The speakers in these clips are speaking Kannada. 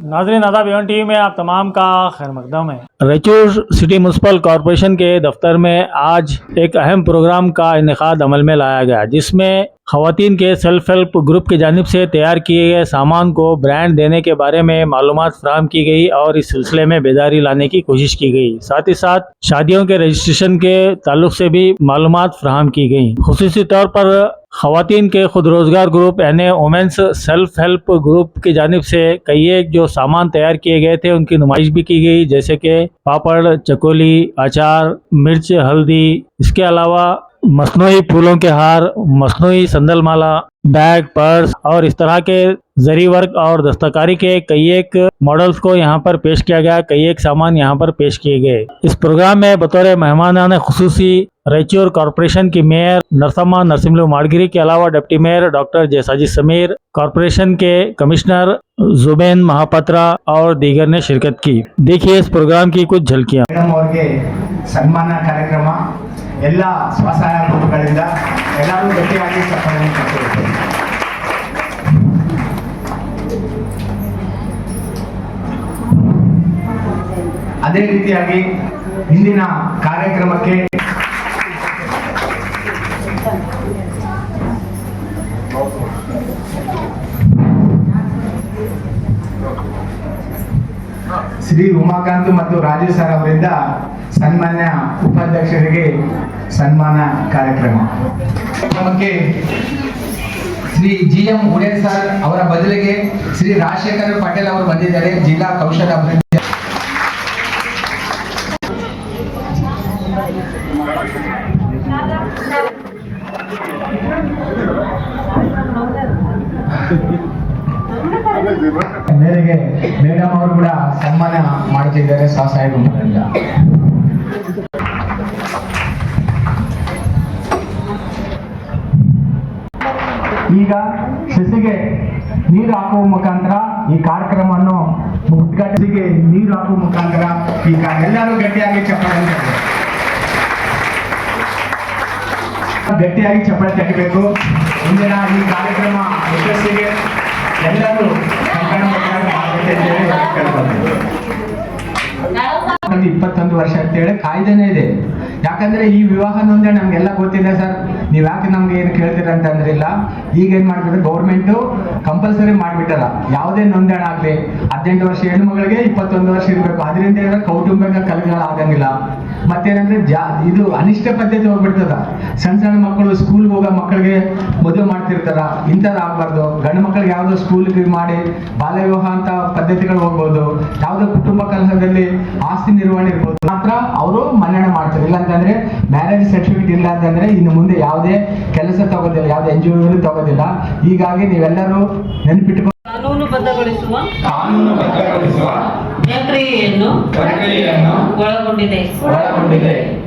नाज़रीन आदाब एवन टीवी में आप तमाम का खैर मकदम है। रायचूर सिटी म्यूनसिपल कॉरपोरेशन के दफ्तर में आज एक अहम प्रोग्राम का इनेकाद अमल में लाया गया, जिसमें खवातीन के सेल्फ हेल्प ग्रुप की जानिब से तैयार किए गए सामान को ब्रांड देने के बारे में मालूमात फराहम की गई और इस सिलसिले में बेदारी लाने की कोशिश की गई। साथ ही साथ शादियों के रजिस्ट्रेशन के ताल्लुक से भी मालूमात फराहम की गई। खुसूसी तौर पर खवातीन के खुद रोजगार ग्रुप यानी वुमेन्स सेल्फ हेल्प ग्रुप की जानिब से कई एक जो सामान तैयार किए गए थे उनकी नुमाइश भी की गई, जैसे कि पापड़, चकोली, अचार, मिर्च, हल्दी। इसके अलावा मसनूई फूलों के हार, मसनूई संदल माला, बैग, पर्स और इस तरह के जरी वर्क और दस्तकारी के कई एक मॉडल्स को यहाँ पर पेश किया गया। कई एक सामान यहाँ पर पेश किए गए। इस प्रोग्राम में बतौर मेहमानान खुसूसी रायचूर कॉरपोरेशन की मेयर नरसम्मा नरसिम्हलू माड़गिरी के अलावा deputy mayor doctor Jayasaji Sameer, corporation के कमिश्नर जुबैन महापात्रा और दीगर ने शिरकत की। देखिए इस प्रोग्राम की कुछ झलकियाँ। सम्मान कार्यक्रम ಎಲ್ಲ ಸ್ವಸಹಾಯ ಗುಂಪುಗಳಿಂದ ಎಲ್ಲರೂ ಗಟ್ಟಿಯಾಗಿ ಚಪ್ಪಾಳೆಯನ್ನು ತಟ್ಟಿರುತ್ತಾರೆ. ಅದೇ ರೀತಿಯಾಗಿ ಇಂದಿನ ಕಾರ್ಯಕ್ರಮಕ್ಕೆ ಶ್ರೀ ಉಮಾಕಾಂತ್ ಮತ್ತು ರಾಜು ಸರ್ ಅವರಿಂದ ಸನ್ಮಾನ್ಯ ಉಪಾಧ್ಯಕ್ಷರಿಗೆ ಸನ್ಮಾನ ಕಾರ್ಯಕ್ರಮ. ನಮಗೆ ಶ್ರೀ GM ಉಡೇ ಸರ್ ಅವರ ಬದಲಿಗೆ ಶ್ರೀ ರಾಜಶೇಖರ್ ಪಟೇಲ್ ಅವರು ಬಂದಿದ್ದಾರೆ, ಜಿಲ್ಲಾ ಕೌಶಲ ಅಭಿವೃದ್ಧಿ. ಮೇರೆಗೆ ಮೇಡಮ್ ಅವರು ಕೂಡ ಸನ್ಮಾನ ಮಾಡುತ್ತಿದ್ದಾರೆ ಸ್ವಸಹಾಯ ಗುಂಪಿನಿಂದ. ಈಗ ಸಸಿಗೆ ನೀರು ಹಾಕುವ ಮುಖಾಂತರ ಈ ಕಾರ್ಯಕ್ರಮವನ್ನು ಉದ್ಘಾಟನೆಗೆ ನೀರು ಹಾಕುವ ಮುಖಾಂತರ ಈಗ ಎಲ್ಲರೂ ಗಟ್ಟಿಯಾಗಿ ಚಪ್ಪಾಳೆ ತಟ್ಟಬೇಕು. ಇಂದಿನ ಈ ಕಾರ್ಯಕ್ರಮ ಯಶಸ್ಸಿಗೆ ಎಲ್ಲರೂ ಕಂಕಣ ಮಾಡಬೇಕು ಅಂತ ಹೇಳಿ ಕೇಳ್ಕೊಳ್ತೀವಿ. 21 ವರ್ಷ ಅಂತೇಳಿ ಕಾಯ್ದೆನೇ ಇದೆ. ಯಾಕಂದ್ರೆ ಈ ವಿವಾಹ ನೋಂದಣಿ ನಮ್ಗೆಲ್ಲ ಗೊತ್ತಿದೆ ಸರ್, ನೀವ್ ಯಾಕೆ ನಮ್ಗೆ ಏನು ಕೇಳ್ತೀರ ಅಂತ ಅಂದ್ರಿಲ್ಲ. ಈಗ ಏನ್ ಮಾಡ್ಬಿಟ್ರೆ ಗೌರ್ಮೆಂಟ್ ಕಂಪಲ್ಸರಿ ಮಾಡ್ಬಿಟ್ಟಾರ, ಯಾವುದೇ ನೋಂದಣಿ ಆಗ್ಲಿ 18 ವರ್ಷ ಹೆಣ್ಣು ಮಗಳಿಗೆ 21 ವರ್ಷ ಇರ್ಬೇಕು. ಅದರಿಂದ ಏನಾದ್ರೆ ಕೌಟುಂಬಿಕ ಕಲಹಗಳು ಆಗಂಗಿಲ್ಲ. ಮತ್ತೇನಂದ್ರೆ ಇದು ಅನಿಷ್ಟ ಪದ್ಧತಿ ಹೋಗ್ಬಿಡ್ತದ. ಸಣ್ಣ ಮಕ್ಕಳು ಸ್ಕೂಲ್ಗೆ ಹೋಗೋ ಮಕ್ಕಳಿಗೆ ಮದುವೆ ಮಾಡ್ತಿರ್ತಾರ, ಇಂಥದ್ದು ಆಗ್ಬಾರ್ದು. ಗಂಡು ಮಕ್ಕಳಿಗೆ ಯಾವ್ದೋ ಸ್ಕೂಲ್ಗೆ ಮಾಡಿ ಬಾಲ್ಯ ವಿವಾಹ ಅಂತ ಪದ್ಧತಿಗಳು ಹೋಗ್ಬೋದು. ಯಾವ್ದೋ ಕುಟುಂಬ ಕಲಹದಲ್ಲಿ ಆಸ್ತಿ ನಿರ್ವಹಣೆ ಇರ್ಬೋದು, ಮಾತ್ರ ಅವರು ಮನ್ನಣೆ ಮಾಡ್ತಾರೆ. ಇಲ್ಲ ಅಂತಂದ್ರೆ ಮ್ಯಾರೇಜ್ ಸರ್ಟಿಫಿಕೇಟ್ ಇಲ್ಲ ಅಂತಂದ್ರೆ ಇನ್ನು ಮುಂದೆ ಯಾವುದೇ ಕೆಲಸ ತಗೋದಿಲ್ಲ, ಯಾವುದೇ NGO ತಗೋದಿಲ್ಲ. ಹೀಗಾಗಿ ನೀವೆಲ್ಲರೂ ನೆನಪಿಟ್ಟುಕೊಂಡು ಕಾನೂನುಬದ್ಧಗೊಳಿಸುವ ಪ್ರಕ್ರಿಯೆಯನ್ನು ಒಳಗೊಂಡಿದೆ.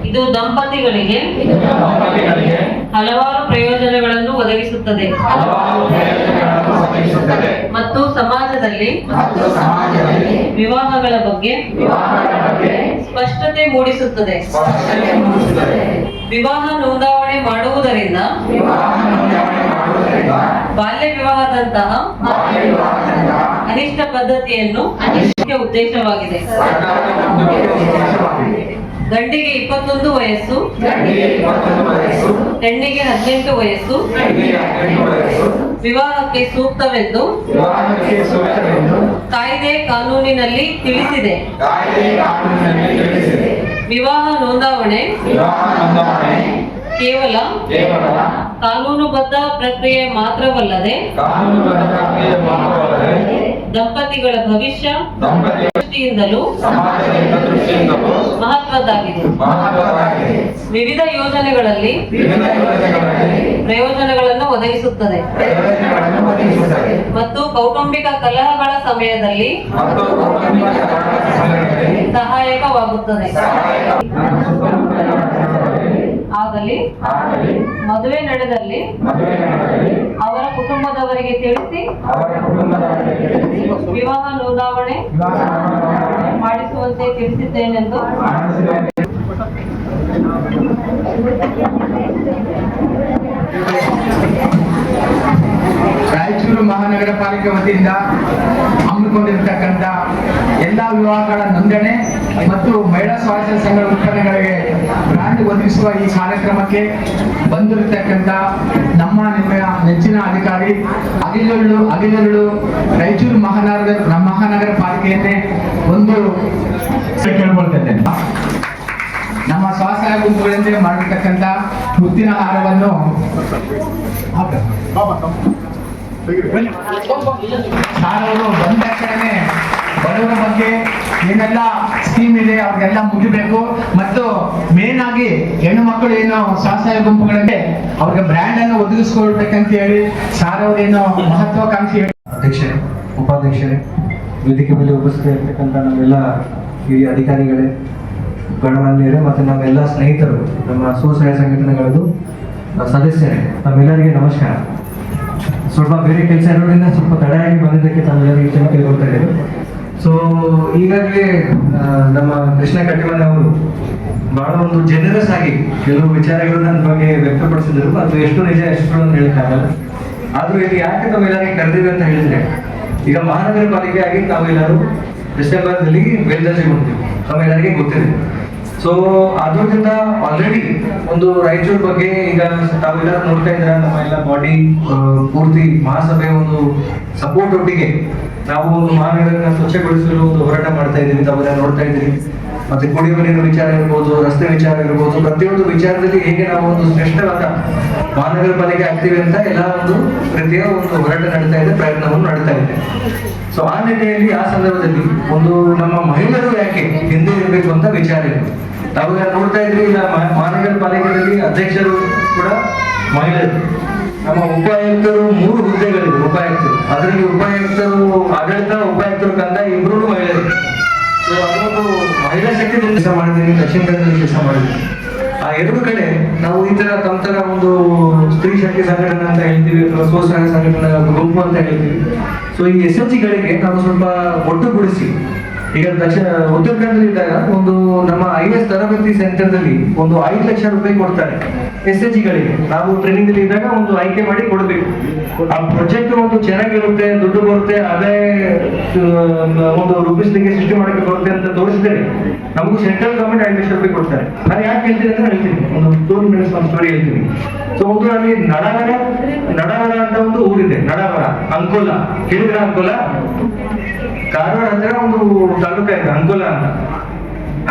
ಇದು ದಂಪತಿಗಳಿಗೆ ಹಲವಾರು ಪ್ರಯೋಜನಗಳನ್ನು ಒದಗಿಸುತ್ತದೆ ಮತ್ತು ಸಮಾಜದಲ್ಲಿ ವಿವಾಹಗಳ ಬಗ್ಗೆ ಸ್ಪಷ್ಟತೆ ಮೂಡಿಸುತ್ತದೆ. ವಿವಾಹ ನೋಂದಾವಣೆ ಮಾಡುವುದರಿಂದ ಬಾಲ್ಯ ವಿವಾಹದಂತಹ ಅನಿಷ್ಟ ಪದ್ಧತಿಯನ್ನು ಮುಖ್ಯ ಉದ್ದೇಶವಾಗಿದೆ. ಗಂಡಿಗೆ 21 ವಯಸ್ಸು, ಹೆಣ್ಣಿಗೆ 18 ವಯಸ್ಸು ವಿವಾಹಕ್ಕೆ ಸೂಕ್ತವೆಂದು ಕಾಯ್ದೆ ಕಾನೂನಿನಲ್ಲಿ ತಿಳಿಸಿದೆ. ವಿವಾಹ ನೋಂದಾವಣೆ ಕೇವಲ ಕಾನೂನುಬದ್ಧ ಪ್ರಕ್ರಿಯೆ ಮಾತ್ರವಲ್ಲದೆ ದಂಪತಿಗಳ ಭವಿಷ್ಯ ದೃಷ್ಟಿಯಿಂದಲೂ ಮಹತ್ವದ್ದಾಗಿದೆ. ವಿವಿಧ ಯೋಜನೆಗಳಲ್ಲಿ ಪ್ರಯೋಜನಗಳನ್ನು ಒದಗಿಸುತ್ತದೆ ಮತ್ತು ಕೌಟುಂಬಿಕ ಕಲಹಗಳ ಸಮಯದಲ್ಲಿ ಸಹಾಯಕವಾಗುತ್ತದೆ. ಆಗಲಿ ಮದುವೆ ನಡೆದಲ್ಲಿ ಅವರ ಕುಟುಂಬದವರಿಗೆ ತಿಳಿಸಿ ವಿವಾಹ ನೋಂದಾವಣೆ ಮಾಡಿಸುವಂತೆ ತಿಳಿಸಿದ್ದೇನೆಂದು ರಾಯಚೂರು ರಾಯಚೂರು ಮಹಾನಗರ ಪಾಲಿಕೆ ವತಿಯಿಂದ ಹಮ್ಮಿಕೊಂಡಿರ್ತಕ್ಕಂಥ ಎಲ್ಲ ವಿವಾಹಗಳ ನೋಂದಣಿ ಮತ್ತು ಮಹಿಳಾ ಸ್ವಸಹಾಯ ಸಂಘದ ಉತ್ಪನ್ನಗಳಿಗೆ ಬ್ರ್ಯಾಂಡ್ ಒದಗಿಸುವ ಈ ಕಾರ್ಯಕ್ರಮಕ್ಕೆ ಬಂದಿರತಕ್ಕಂಥ ನಿಮ್ಮ ನೆಚ್ಚಿನ ಅಧಿಕಾರಿ ಅಗಿಲುಗಳು ರಾಯಚೂರು ಮಹಾನಗರ ಪಾಲಿಕೆಯನ್ನೇ ಒಂದು ಕೇಳ್ಕೊಳ್ತೇನೆ. ನಮ್ಮ ಸ್ವಸಹಾಯ ಗುಂಪುಗಳಿಂದ ಮಾಡಿರ್ತಕ್ಕಂಥ ಮುತ್ತಿನ ಹಾರವನ್ನು ಸಾರವರು ಬಂದ ತಕ್ಷಣ ಬಡವರ ಬಗ್ಗೆ ಏನೆಲ್ಲ ಸ್ಕೀಮ್ ಇದೆ ಅವ್ರಿಗೆಲ್ಲ ಮುಗಿಬೇಕು ಮತ್ತು ಮೇನ್ ಆಗಿ ಹೆಣ್ಣು ಮಕ್ಕಳು ಏನು ಸ್ವಸಹಾಯ ಗುಂಪುಗಳಿಗೆ ಅವ್ರಿಗೆ ಬ್ರ್ಯಾಂಡ್ ಅನ್ನು ಒದಗಿಸ್ಕೊಳ್ಬೇಕಂತ ಹೇಳಿ ಸಾರವರೇನು ಮಹತ್ವಾಕಾಂಕ್ಷಿ. ಅಧ್ಯಕ್ಷರೇ, ಉಪಾಧ್ಯಕ್ಷರೇ, ವೇದಿಕೆ ಮೇಲೆ ಉಪಸ್ಥಿತರಿರ್ತಕ್ಕಂಥ ನಮ್ಮೆಲ್ಲ ಹಿರಿಯ ಅಧಿಕಾರಿಗಳೇ, ಗಣಮಾನ್ಯರೇ ಮತ್ತು ನಮ್ಮೆಲ್ಲ ಸ್ನೇಹಿತರು, ನಮ್ಮ ಸ್ವಸಹಾಯ ಸಂಘಟನೆಗಳದ್ದು ಸದಸ್ಯರೇ, ತಮ್ಮೆಲ್ಲರಿಗೆ ನಮಸ್ಕಾರ. ಸ್ವಲ್ಪ ಬೇರೆ ಕೆಲಸ ಇರೋದ್ರಿಂದ ಸ್ವಲ್ಪ ತಡೆಯಾಗಿ ಬಂದಿದ್ದಕ್ಕೆ ತಮ್ಮೆಲ್ಲರಿಗೆ ಕ್ಷಮೆ ಕೇಳ್ಕೊಳ್ತಾ ಇದ್ದೇವೆ. ಸೊ ಈಗಾಗಲೇ ನಮ್ಮ ಕೃಷ್ಣ ಕಟ್ಟಿಮನೆ ಅವರು ಬಹಳ ಒಂದು ಜನರಸ್ ಆಗಿ ಕೆಲವು ವಿಚಾರಗಳನ್ನ ನನ್ನ ಬಗ್ಗೆ ವ್ಯಕ್ತಪಡಿಸಿದರು. ಅದು ಎಷ್ಟು ನಿಜ ಎಷ್ಟು ಹೇಳಕ್ಕಾಗಲ್ಲ. ಆದ್ರೂ ಇಲ್ಲಿ ಯಾಕೆ ತಾವೆಲ್ಲರಿಗೆ ಕರೆದಿವೆ ಅಂತ ಹೇಳಿದ್ರೆ, ಈಗ ಮಹಾನಗರ ಪಾಲಿಕೆ ಆಗಿ ತಾವೆಲ್ಲರೂ ಡಿಸೆಂಬರ್ನಲ್ಲಿ ಮೇಲ್ದರ್ಜೆಗೊಂಡಿದ್ದೀವಿ, ತಮ್ಮೆಲ್ಲರಿಗೆ ಗೊತ್ತಿದೆ. ಸೊ ಅದರಿಂದ ಆಲ್ರೆಡಿ ಒಂದು ರಾಯಚೂರು ಬಗ್ಗೆ ಈಗ ತಾವೆಲ್ಲ ನೋಡ್ತಾ ಇದ್ರ ನಮ್ಮ ಎಲ್ಲ ಬಾಡಿ ಪೂರ್ತಿ ಮಹಾಸಭೆಯ ಒಂದು ಸಪೋರ್ಟ್ ಒಟ್ಟಿಗೆ ನಾವು ಒಂದು ಮಹಾನಗರನ ಸ್ವಚ್ಛಗೊಳಿಸಲು ಒಂದು ಹೋರಾಟ ಮಾಡ್ತಾ ಇದ್ದೀವಿ. ತಾವೆಲ್ಲ ನೋಡ್ತಾ ಇದ್ದೀವಿ. ಮತ್ತೆ ಕುಡಿಯುವ ನೀರಿನ ವಿಚಾರ ಇರ್ಬೋದು, ರಸ್ತೆ ವಿಚಾರ ಇರ್ಬೋದು, ಪ್ರತಿಯೊಂದು ವಿಚಾರದಲ್ಲಿ ಹೇಗೆ ನಾವು ಒಂದು ಶ್ರೇಷ್ಠವಾದ ಮಹಾನಗರ ಪಾಲಿಕೆ ಆಗ್ತೀವಿ ಅಂತ ಎಲ್ಲ ಒಂದು ರೀತಿಯ ಒಂದು ಹೋರಾಟ ನಡೀತಾ ಇದೆ, ಪ್ರಯತ್ನವನ್ನು ನಡೀತಾ ಇದೆ. ಸೊ ಆ ನಿಟ್ಟಿನಲ್ಲಿ ಆ ಸಂದರ್ಭದಲ್ಲಿ ಒಂದು ನಮ್ಮ ಮಹಿಳೆಯರು ಯಾಕೆ ಹಿಂದೆ ಇರಬೇಕು ಅಂತ ವಿಚಾರ ಇದೆ. ತಾವೆಲ್ಲ ನೋಡ್ತಾ ಇದ್ರಿ, ಈಗ ಮಹಾನಗರ ಪಾಲಿಕೆಯಲ್ಲಿ ಅಧ್ಯಕ್ಷರು ಕೂಡ ಮಹಿಳೆಯರು. ನಮ್ಮ ಉಪಾಯುಕ್ತರು 3 ಹುದ್ದೆಗಳಿವೆ. ಉಪಾಯುಕ್ತರು ಅದರಲ್ಲಿ ಉಪಾಯುಕ್ತರು ಆಡಳಿತ, ಉಪಾಯುಕ್ತರು ಕಂದ ಇಬ್ರು ಮಹಿಳೆಯರು. ಸೊ ಅದೊಂದು ಮಹಿಳಾ ಶಕ್ತಿ ಕೆಲಸ ಮಾಡಿದ್ದೀನಿ, ದಕ್ಷಿಣ ಕನ್ನಡದಲ್ಲಿ ಕೆಲಸ ಮಾಡಿದ್ದೀನಿ. ಆ 2 ಕಡೆ ನಾವು ಈ ತರ ತಮ್ಮ ತರ ಒಂದು ಸ್ತ್ರೀ ಶಕ್ತಿ ಸಂಘಟನೆ ಅಂತ ಹೇಳ್ತೀವಿ ಅಥವಾ ಸ್ವಸಹಾಯ ಸಂಘಟನೆ ಗುಂಪು ಅಂತ ಹೇಳ್ತೀವಿ. ಸೊ ಈ SHG ಗಳಿಗೆ ನಾವು ಸ್ವಲ್ಪ ಒಟ್ಟುಗೂಡಿಸಿ, ಈಗ ಉತ್ತರ ಕನ್ನಡದಲ್ಲಿ ಇದ್ದಾಗ ಒಂದು ನಮ್ಮ IAS ತರಬೇತಿ ಸೆಂಟರ್ದಲ್ಲಿ ಒಂದು 5 ಲಕ್ಷ ರೂಪಾಯಿ ಕೊಡ್ತಾರೆ SHG ಗಳಿಗೆ. ನಾವು ಟ್ರೈನಿಂಗ್ ಅಲ್ಲಿ ಇದ್ದಾಗ ಒಂದು ಆಯ್ಕೆ ಮಾಡಿ ಕೊಡಬೇಕು. ಆ ಪ್ರಾಜೆಕ್ಟ್ ಒಂದು ಚೆನ್ನಾಗಿರುತ್ತೆ, ದುಡ್ಡು ಬರುತ್ತೆ, ಅದೇ ಒಂದು ರೂಪಿಸ್ಲಿಕ್ಕೆ ಸೃಷ್ಟಿ ಮಾಡಕ್ಕೆ ಬರುತ್ತೆ ಅಂತ ತೋರಿಸಿದರೆ ನಮಗೂ ಸೆಂಟ್ರಲ್ ಗವರ್ಮೆಂಟ್ 5 ಲಕ್ಷ ರೂಪಾಯಿ ಕೊಡ್ತಾರೆ. ನಾನು ಯಾಕೆ ಹೇಳ್ತೀನಿ ಅಂತ ಹೇಳ್ತೀನಿ, ಒಂದು 2 ಮಿನಿಟ್ಸ್ ಒಂದು ಸ್ಟೋರಿ ಹೇಳ್ತೀನಿ. ಸೊ ಒಂದು ಅಲ್ಲಿ ನಡವರ ಅಂತ ಒಂದು ಊರಿದೆ, ನಡವರ, ಅಂಕೋಲಾ, ಕೇಳಿದ್ರ? ಅಂಕೋಲಾ ಕಾರವಾರ ಹತ್ರ ಒಂದು ತಾಲೂಕ ಇದೆ ಅಂಕೋಲಾ ಅಂತ.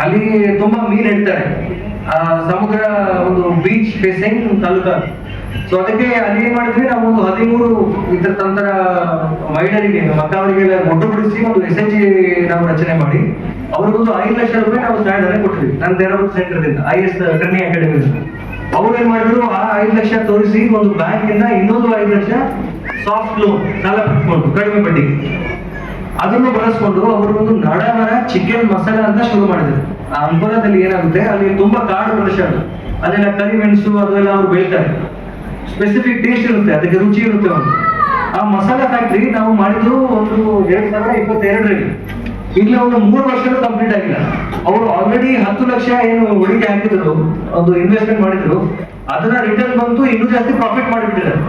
ಅಲ್ಲಿ ತುಂಬಾ ಮೀನ್ ಹಿಡ್ತಾರೆ. ಸಮುದ್ರ ಒಂದು ಬೀಚ್ ಫೇಸಿಂಗ್ ತಾಲೂಕ. ಸೊ ಅದಕ್ಕೆ ಅಲ್ಲಿ ಏನ್ ಮಾಡಿದ್ವಿ, ನಾವು ಒಂದು 13 ಇತರ ತಂತ್ರ ಮಹಿಳೆಯರಿಗೆ, ಮಕ್ಕಳಿಗೆಲ್ಲ ಒಟ್ಟುಗೂಡಿಸಿ ಒಂದು SHG ನಾವು ರಚನೆ ಮಾಡಿ ಅವ್ರಿಗೊಂದು 5 ಲಕ್ಷ ರೂಪಾಯಿ ನಾವು ಸಹಾಯಧನ ಕೊಟ್ಟಿದ್ವಿ. ನನ್ನ ತರಬೇತಿ ಸೆಂಟರ್ದಿಂದ IAS ಟ್ರೈನಿಂಗ್ ಅಕಾಡೆಮಿ. ಅವ್ರು ಏನ್ ಮಾಡಿದ್ರು, ಆ 5 ಲಕ್ಷ ತೋರಿಸಿ ಒಂದು ಬ್ಯಾಂಕ್ ಇಂದ ಇನ್ನೊಂದು 5 ಲಕ್ಷ ಸಾಫ್ಟ್ ಲೋನ್ ಸಾಲ ಪಡ್ಕೊಂಡು ಕಡಿಮೆ ಬಡ್ಡಿಗೆ ಅದನ್ನು ಬಳಸ್ಕೊಂಡು ಅವರು ಒಂದು ನಡವರ ಚಿಕನ್ ಮಸಾಲ ಅಂತ ಶುರು ಮಾಡಿದ್ರು. ಆ ಅಂಕೋಲಾದಲ್ಲಿ ಏನಾಗುತ್ತೆ, ಅಲ್ಲಿ ತುಂಬಾ ಕಾಡು ಪ್ರದೇಶ, ಅದೆಲ್ಲ ಕರಿಮೆಣಸು ಅದೆಲ್ಲ ಅವ್ರು ಬೆಳಿತಾರೆ. ಸ್ಪೆಸಿಫಿಕ್ ಟೇಸ್ಟ್ ಇರುತ್ತೆ, ಅದಕ್ಕೆ ರುಚಿ ಇರುತ್ತೆ. ಒಂದು ಆ ಮಸಾಲಾ ಫ್ಯಾಕ್ಟ್ರಿ ನಾವು ಮಾಡಿದ್ರು ಒಂದು 2022ರಲ್ಲಿ. ಇಲ್ಲ ಒಂದು 3 ವರ್ಷಗಳು ಕಂಪ್ಲೀಟ್ ಆಗಿಲ್ಲ. ಅವರು ಆಲ್ರೆಡಿ 10 ಲಕ್ಷ ಏನು ಹೂಡಿಕೆ ಹಾಕಿದ್ರು, ಒಂದು ಇನ್ವೆಸ್ಟ್ಮೆಂಟ್ ಮಾಡಿದ್ರು, ಅದನ್ನ ರಿಟರ್ನ್ ಬಂತು ಇನ್ನೂ ಜಾಸ್ತಿ ಪ್ರಾಫಿಟ್ ಮಾಡಿಬಿಟ್ಟಿದ್ದಾರೆ.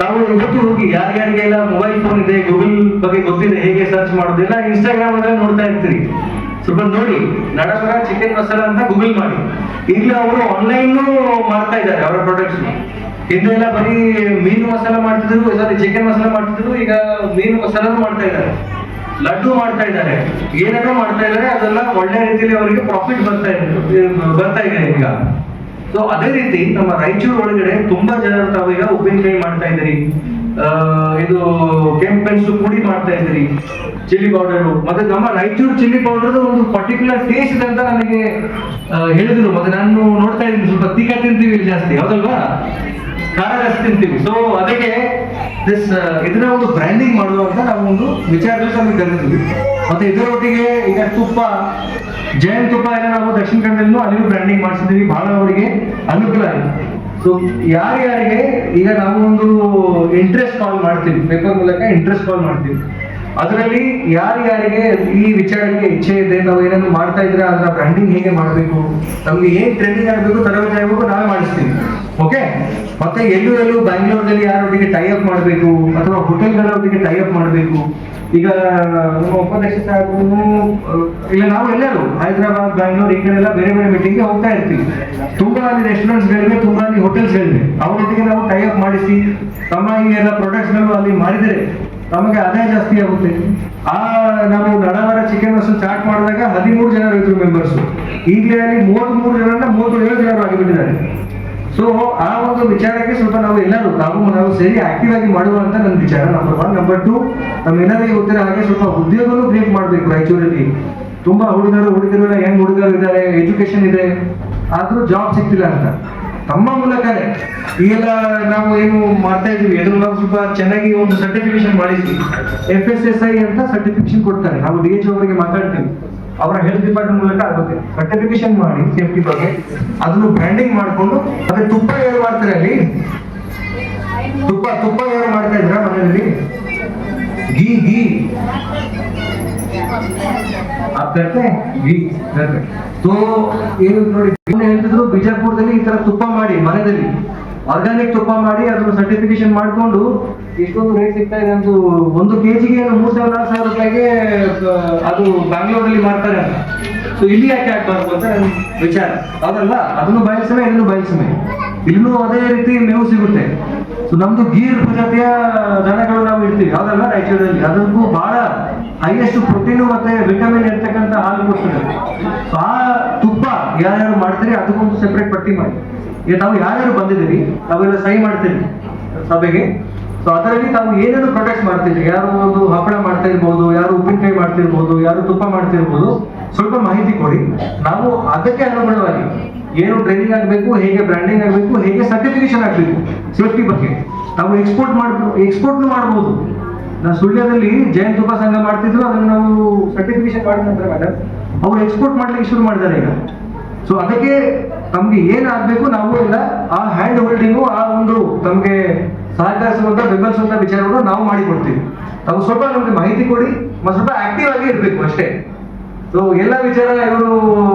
ತಾವು ಇವತ್ತು ಹೋಗಿ ಯಾರ್ಯಾರಿಗೆಲ್ಲ ಮೊಬೈಲ್ ಫೋನ್ ಇದೆ, ಗೂಗಲ್ ಬಗ್ಗೆ ಗೊತ್ತಿದೆ, ಹೇಗೆ ಸರ್ಚ್ ಮಾಡೋದಿಲ್ಲ, ಇನ್ಸ್ಟಾಗ್ರಾಮ್ ಅದ್ರಲ್ಲಿ ನೋಡ್ತಾ ಇರ್ತೀರಿ. ಸ್ವಲ್ಪ ನೋಡಿ, ನಡವರ ಚಿಕನ್ ಮಸಾಲ ಅಂತ ಗೂಗಲ್ ಮಾಡಿ. ಈಗಲೂ ಅವರು ಆನ್ಲೈನ್ ಮಾಡ್ತಾ ಇದ್ದಾರೆ ಅವರ ಪ್ರಾಡಕ್ಟ್ಸ್. ಹಿಂದೆ ಎಲ್ಲ ಬರೀ ಮೀನು ಮಸಾಲ ಮಾಡ್ತಿದ್ರು, ಸಾರಿ ಚಿಕನ್ ಮಸಾಲ ಮಾಡ್ತಿದ್ರು, ಈಗ ಮೀನು ಮಸಾಲ ಮಾಡ್ತಾ ಇದ್ದಾರೆ, ಲಡ್ಡು ಮಾಡ್ತಾ ಇದ್ದಾರೆ, ಏನೇನೋ ಮಾಡ್ತಾ ಇದ್ದಾರೆ. ಅದೆಲ್ಲ ಒಳ್ಳೆ ರೀತಿಯಲ್ಲಿ ಅವರಿಗೆ ಪ್ರಾಫಿಟ್ ಬರ್ತಾ ಇದೆ ಈಗ. ಸೊ ಅದೇ ರೀತಿ ನಮ್ಮ ರಾಯಚೂರು ಒಳಗಡೆ ತುಂಬಾ ಜನರು ತಾವೀಗ ಉಪ್ಪಿನಕಾಯಿ ಮಾಡ್ತಾ ಇದ್ದೀರಿ, ಇದು ಕೆಂಪು ಮೆಣಸು ಪುಡಿ ಮಾಡ್ತಾ ಇದ್ದೀರಿ, ಚಿಲ್ಲಿ ಪೌಡರ್. ಮತ್ತೆ ನಮ್ಮ ರಾಯಚೂರು ಚಿಲ್ಲಿ ಪೌಡರ್ ಒಂದು ಪರ್ಟಿಕ್ಯುಲರ್ ಟೇಸ್ಟ್ ಇದೆ ಅಂತ ನನಗೆ ಹೇಳಿದ್ರು. ಮತ್ತೆ ನಾನು ನೋಡ್ತಾ ಇದ್ದೀನಿ, ಸ್ವಲ್ಪ ತೀಖ ತಿಂತೀವಿ ಇಲ್ಲಿ ಜಾಸ್ತಿ, ಹೌದಲ್ವಾ? ಖಾರ ಜಾಸ್ತಿ ತಿಂತೀವಿ. ಸೊ ಅದಕ್ಕೆ ಇದನ್ನ ಒಂದು ಬ್ರ್ಯಾಂಡಿಂಗ್ ಮಾಡುವಂತ ನಾವು ಒಂದು ವಿಚಾರದಲ್ಲಿ ನಮಗೆ ಕರೆದಿದ್ವಿ. ಮತ್ತೆ ಇದರೊಟ್ಟಿಗೆ ಈಗ ತುಪ್ಪ, ಜೈನ್ ತುಪ್ಪ ಎಲ್ಲ ನಾವು ದಕ್ಷಿಣ ಕನ್ನಡದಲ್ಲೂ ಅಲ್ಲಿಯೂ ಬ್ರ್ಯಾಂಡಿಂಗ್ ಮಾಡಿಸಿದ್ವಿ. ಬಹಳ ಅವರಿಗೆ ಅನುಕೂಲ ಆಯಿತು. ಸೊ ಯಾರ್ಯಾರಿಗೆ ಈಗ ನಾವು ಒಂದು ಇಂಟ್ರೆಸ್ಟ್ ಕಾಲ್ ಮಾಡ್ತೀವಿ, ಪೇಪರ್ ಮೂಲಕ ಇಂಟ್ರೆಸ್ಟ್ ಕಾಲ್ ಮಾಡ್ತೀವಿ. ಅದರಲ್ಲಿ ಯಾರ್ಯಾರಿಗೆ ಈ ವಿಚಾರಕ್ಕೆ ಇಚ್ಛೆ ಇದೆ, ನಾವು ಏನಾದ್ರು ಮಾಡ್ತಾ ಇದ್ರೆ ಅದನ್ನ ಬ್ರ್ಯಾಂಡಿಂಗ್ ಹೇಗೆ ಮಾಡಬೇಕು, ನಮ್ಗೆ ಏನ್ ಟ್ರೈನಿಂಗ್ ಆಗಬೇಕು, ತರಬೇತಿ ಆಗಬೇಕು, ನಾವೇ ಮಾಡಿಸ್ತೀವಿ. ಓಕೆ. ಮತ್ತೆ ಎಲ್ಲೂ ಬ್ಯಾಂಗ್ಳೂರಲ್ಲಿ ಯಾರೊಟ್ಟಿಗೆ ಟೈ ಅಪ್ ಮಾಡಬೇಕು ಅಥವಾ ಹೋಟೆಲ್ಗಳೊಟ್ಟಿಗೆ ಟೈ ಅಪ್ ಮಾಡಬೇಕು. ಈಗ ನಮ್ಮ ಉಪಾಧ್ಯಕ್ಷ ಸಾಹೇಬರು ಇಲ್ಲ ನಾವು ಎಲ್ಲರೂ ಹೈದರಾಬಾದ್, ಬ್ಯಾಂಗ್ಳೂರ್ ಈ ಕಡೆ ಎಲ್ಲ ಬೇರೆ ಬೇರೆ ಮೀಟಿಂಗ್ಗೆ ಹೋಗ್ತಾ ಇರ್ತೀವಿ. ತುಂಬಾ ಅಲ್ಲಿ ರೆಸ್ಟೋರೆಂಟ್ಸ್ಗಳಿವೆ, ತುಂಬಾ ಅಲ್ಲಿ ಹೋಟೆಲ್ಸ್ಗಳಿವೆ. ಅವರೊಟ್ಟಿಗೆ ನಾವು ಟೈ ಅಪ್ ಮಾಡಿಸಿ ತಮ್ಮ ಈ ಎಲ್ಲ ಪ್ರಾಡಕ್ಟ್ಸ್ಗಳು ಅಲ್ಲಿ ಮಾಡಿದರೆ ನಮಗೆ ಆದಾಯ ಜಾಸ್ತಿ ಆಗುತ್ತೆ. ನಾವು ನಡವರ ಚಿಕನ್ ಮಸಾಲ ಚಾಟ್ ಮಾಡಿದಾಗ 13 ಜನ ಇದ್ರು ಮೆಂಬರ್ಸ್. ಈಗಲೇ ಅಲ್ಲಿ 33 ಜನರಿಂದ 37 ಜನರು ಆಗಿಬಿಟ್ಟಿದ್ದಾರೆ. ಸೊ ಆ ಒಂದು ವಿಚಾರಕ್ಕೆ ಸ್ವಲ್ಪ ನಾವು ಎಲ್ಲರೂ ನಾವು ಸೇರಿ ಆಕ್ಟಿವ್ ಆಗಿ ಮಾಡುವಂತ ನನ್ನ ವಿಚಾರ ನಂಬರ್ 1. ನಂಬರ್ 2, ನಮ್ಮೆಲ್ಲರಿಗೆ ಗೊತ್ತಿರೋ ಹಾಗೆ ಸ್ವಲ್ಪ ಉದ್ಯೋಗನೂ ಕ್ರಿಯೇಟ್ ಮಾಡಬೇಕು. ರಾಯಚೂರಲ್ಲಿ ತುಂಬಾ ಹುಡುಗರು ಹೆಂಗ್ ಹುಡುಗರು ಇದ್ದಾರೆ, ಎಜುಕೇಶನ್ ಇದೆ, ಆದ್ರೂ ಜಾಬ್ ಸಿಗ್ತಿಲ್ಲ ಅಂತ. ತಮ್ಮ ಮೂಲಕನೇ ಈಗೆಲ್ಲ ನಾವು ಏನು ಮಾಡ್ತಾ ಇದೀವಿ ಅದ್ರ ನಾವು ಸ್ವಲ್ಪ ಚೆನ್ನಾಗಿ ಒಂದು ಸರ್ಟಿಫಿಕೇಶನ್ ಮಾಡಿಸಿ FSSI ಅಂತ ಸರ್ಟಿಫಿಕೇಶನ್ ಕೊಡ್ತಾರೆ. ನಾವು DHO ಅವರಿಗೆ ಮಾತಾಡ್ತೀವಿ, ಅವರ ಹೆಲ್ತ್ ಡಿಪಾರ್ಟ್ಮೆಂಟ್ ಮೂಲಕ ಆಗುತ್ತೆ. ಸರ್ಟಿಫಿಕೇಶನ್ ಮಾಡಿ ಸೇಫ್ಟಿ ಬಗ್ಗೆ ಅದನ್ನು ಬ್ರ್ಯಾಂಡಿಂಗ್ ಮಾಡಿಕೊಂಡು, ಮತ್ತೆ ತುಪ್ಪ ಯಾರು ಮಾಡ್ತಾರೆ ಅಲ್ಲಿ, ತುಪ್ಪ ಯಾರು ಮಾಡ್ತಾ ಇದ್ರ ಮನೆಯಲ್ಲಿ, ಘೀ ಸೊ ಏನು ನೋಡಿ ಹೇಳ್ತಿದ್ರು, ಬಿಜಾಪುರದಲ್ಲಿ ಈ ತರ ತುಪ್ಪ ಮಾಡಿ ಮನೆಯಲ್ಲಿ ಆರ್ಗಾನಿಕ್ ತುಪ್ಪ ಮಾಡಿ ಅದನ್ನು ಸರ್ಟಿಫಿಕೇಶನ್ ಮಾಡಿಕೊಂಡು ಎಷ್ಟೊಂದು ರೇಟ್ ಸಿಗ್ತಾ ಇದೆ ಅಂತ. 1 kg 3,000-4,000 ರೂಪಾಯಿಗೆ ಅದು ಬ್ಯಾಂಗ್ಳೂರಲ್ಲಿ ಮಾರ್ತಾರೆ ಅಂತ. ಸೊ ಇಲ್ಲಿ ಯಾಕೆ ಆಗ್ಬಾರ್ದು ಅಂತ ನನ್ನ ವಿಚಾರ. ಅದಲ್ಲ, ಅದನ್ನು ಬಯಲ್ಸಮೆ, ಇದನ್ನು ಬಯಲ್ಸಮೆ. ಇಲ್ಲೂ ಅದೇ ರೀತಿ ಮೇವು ಸಿಗುತ್ತೆ. ಸೊ ನಮ್ದು ಗೀರ್ ಪ್ರಜಾತಿಯ ದನಗಳು ನಾವು ಇಡ್ತೀವಿ, ಯಾವ್ದಲ್ಲ ರಾಯಚೂರಲ್ಲಿ. ಅದಕ್ಕೂ ಬಹಳ ಹೈಯೆಸ್ಟ್ ಪ್ರೋಟೀನು ಮತ್ತೆ ವಿಟಮಿನ್ ಇರ್ತಕ್ಕಂಥ ಹಾಲು ಕೊಡ್ತದೆ. ಸೊ ಆ ತುಪ್ಪ ಯಾರ್ಯಾರು ಮಾಡ್ತೀರಿ ಅದಕ್ಕೊಂದು ಸೆಪರೇಟ್ ಪಟ್ಟಿ ಮಾಡಿ. ಈಗ ನಾವು ಯಾರ್ಯಾರು ಬಂದಿದ್ದೀವಿ ನಾವೆಲ್ಲ ಸಹಿ ಮಾಡ್ತೀವಿ ಸಭೆಗೆ. ಸೊ ಅದರಲ್ಲಿ ತಾವು ಏನೇನು ಪ್ರೊಡಕ್ಟ್ಸ್ ಮಾಡ್ತಿದ್ರಿ, ಯಾರು ಒಂದು ಹಪ್ಪಳ ಮಾಡ್ತಾ ಇರ್ಬೋದು, ಯಾರು ಉಪ್ಪಿನಕಾಯಿ ಮಾಡ್ತಿರ್ಬೋದು, ಯಾರು ತುಪ್ಪ ಮಾಡ್ತಿರ್ಬೋದು, ಸ್ವಲ್ಪ ಮಾಹಿತಿ ಕೊಡಿ. ನಾವು ಅದಕ್ಕೆ ಅನುಗುಣವಾಗಿ ಏನು ಟ್ರೈನಿಂಗ್ ಆಗಬೇಕು, ಹೇಗೆ ಬ್ರ್ಯಾಂಡಿಂಗ್ ಆಗಬೇಕು, ಹೇಗೆ ಸರ್ಟಿಫಿಕೇಶನ್ ಆಗಬೇಕು ಸೇಫ್ಟಿ ಬಗ್ಗೆ. ನಾವು ಎಕ್ಸ್ಪೋರ್ಟ್ನು ಮಾಡ್ಬೋದು. ನಾವು ಸುಳ್ಯದಲ್ಲಿ ಜೈನ್ ತುಪ್ಪ ಸಂಘ ಮಾಡ್ತಿದ್ರು, ಅದನ್ನು ನಾವು ಸರ್ಟಿಫಿಕೇಶನ್ ಮಾಡಿದ ನಂತರ ಮೇಡಮ್ ಅವ್ರು ಎಕ್ಸ್ಪೋರ್ಟ್ ಮಾಡ್ಲಿಕ್ಕೆ ಶುರು ಮಾಡಿದ್ದಾರೆ ಈಗ. ಸೊ ಅದಕ್ಕೆ ನಮ್ಗೆ ಏನಾಗಬೇಕು ನಾವು ಎಲ್ಲ ಆ ಹ್ಯಾಂಡ್ ಹೋಲ್ಡಿಂಗು, ಆ ಒಂದು ನಮ್ಗೆ ಸಹಕರಿಸುವಂತ ಬೆಂಬಲಿಸುವಂತ ವಿಚಾರವನ್ನು ನಾವು ಮಾಡಿಕೊಡ್ತೀವಿ. ತಾವು ಸ್ವಲ್ಪ ನಮ್ಗೆ ಮಾಹಿತಿ ಕೊಡಿ, ಸ್ವಲ್ಪ ಆಕ್ಟಿವ್ ಆಗಿ ಇರ್ಬೇಕು ಅಷ್ಟೇ. ಸೊ ಎಲ್ಲ ವಿಚಾರ ಇವರು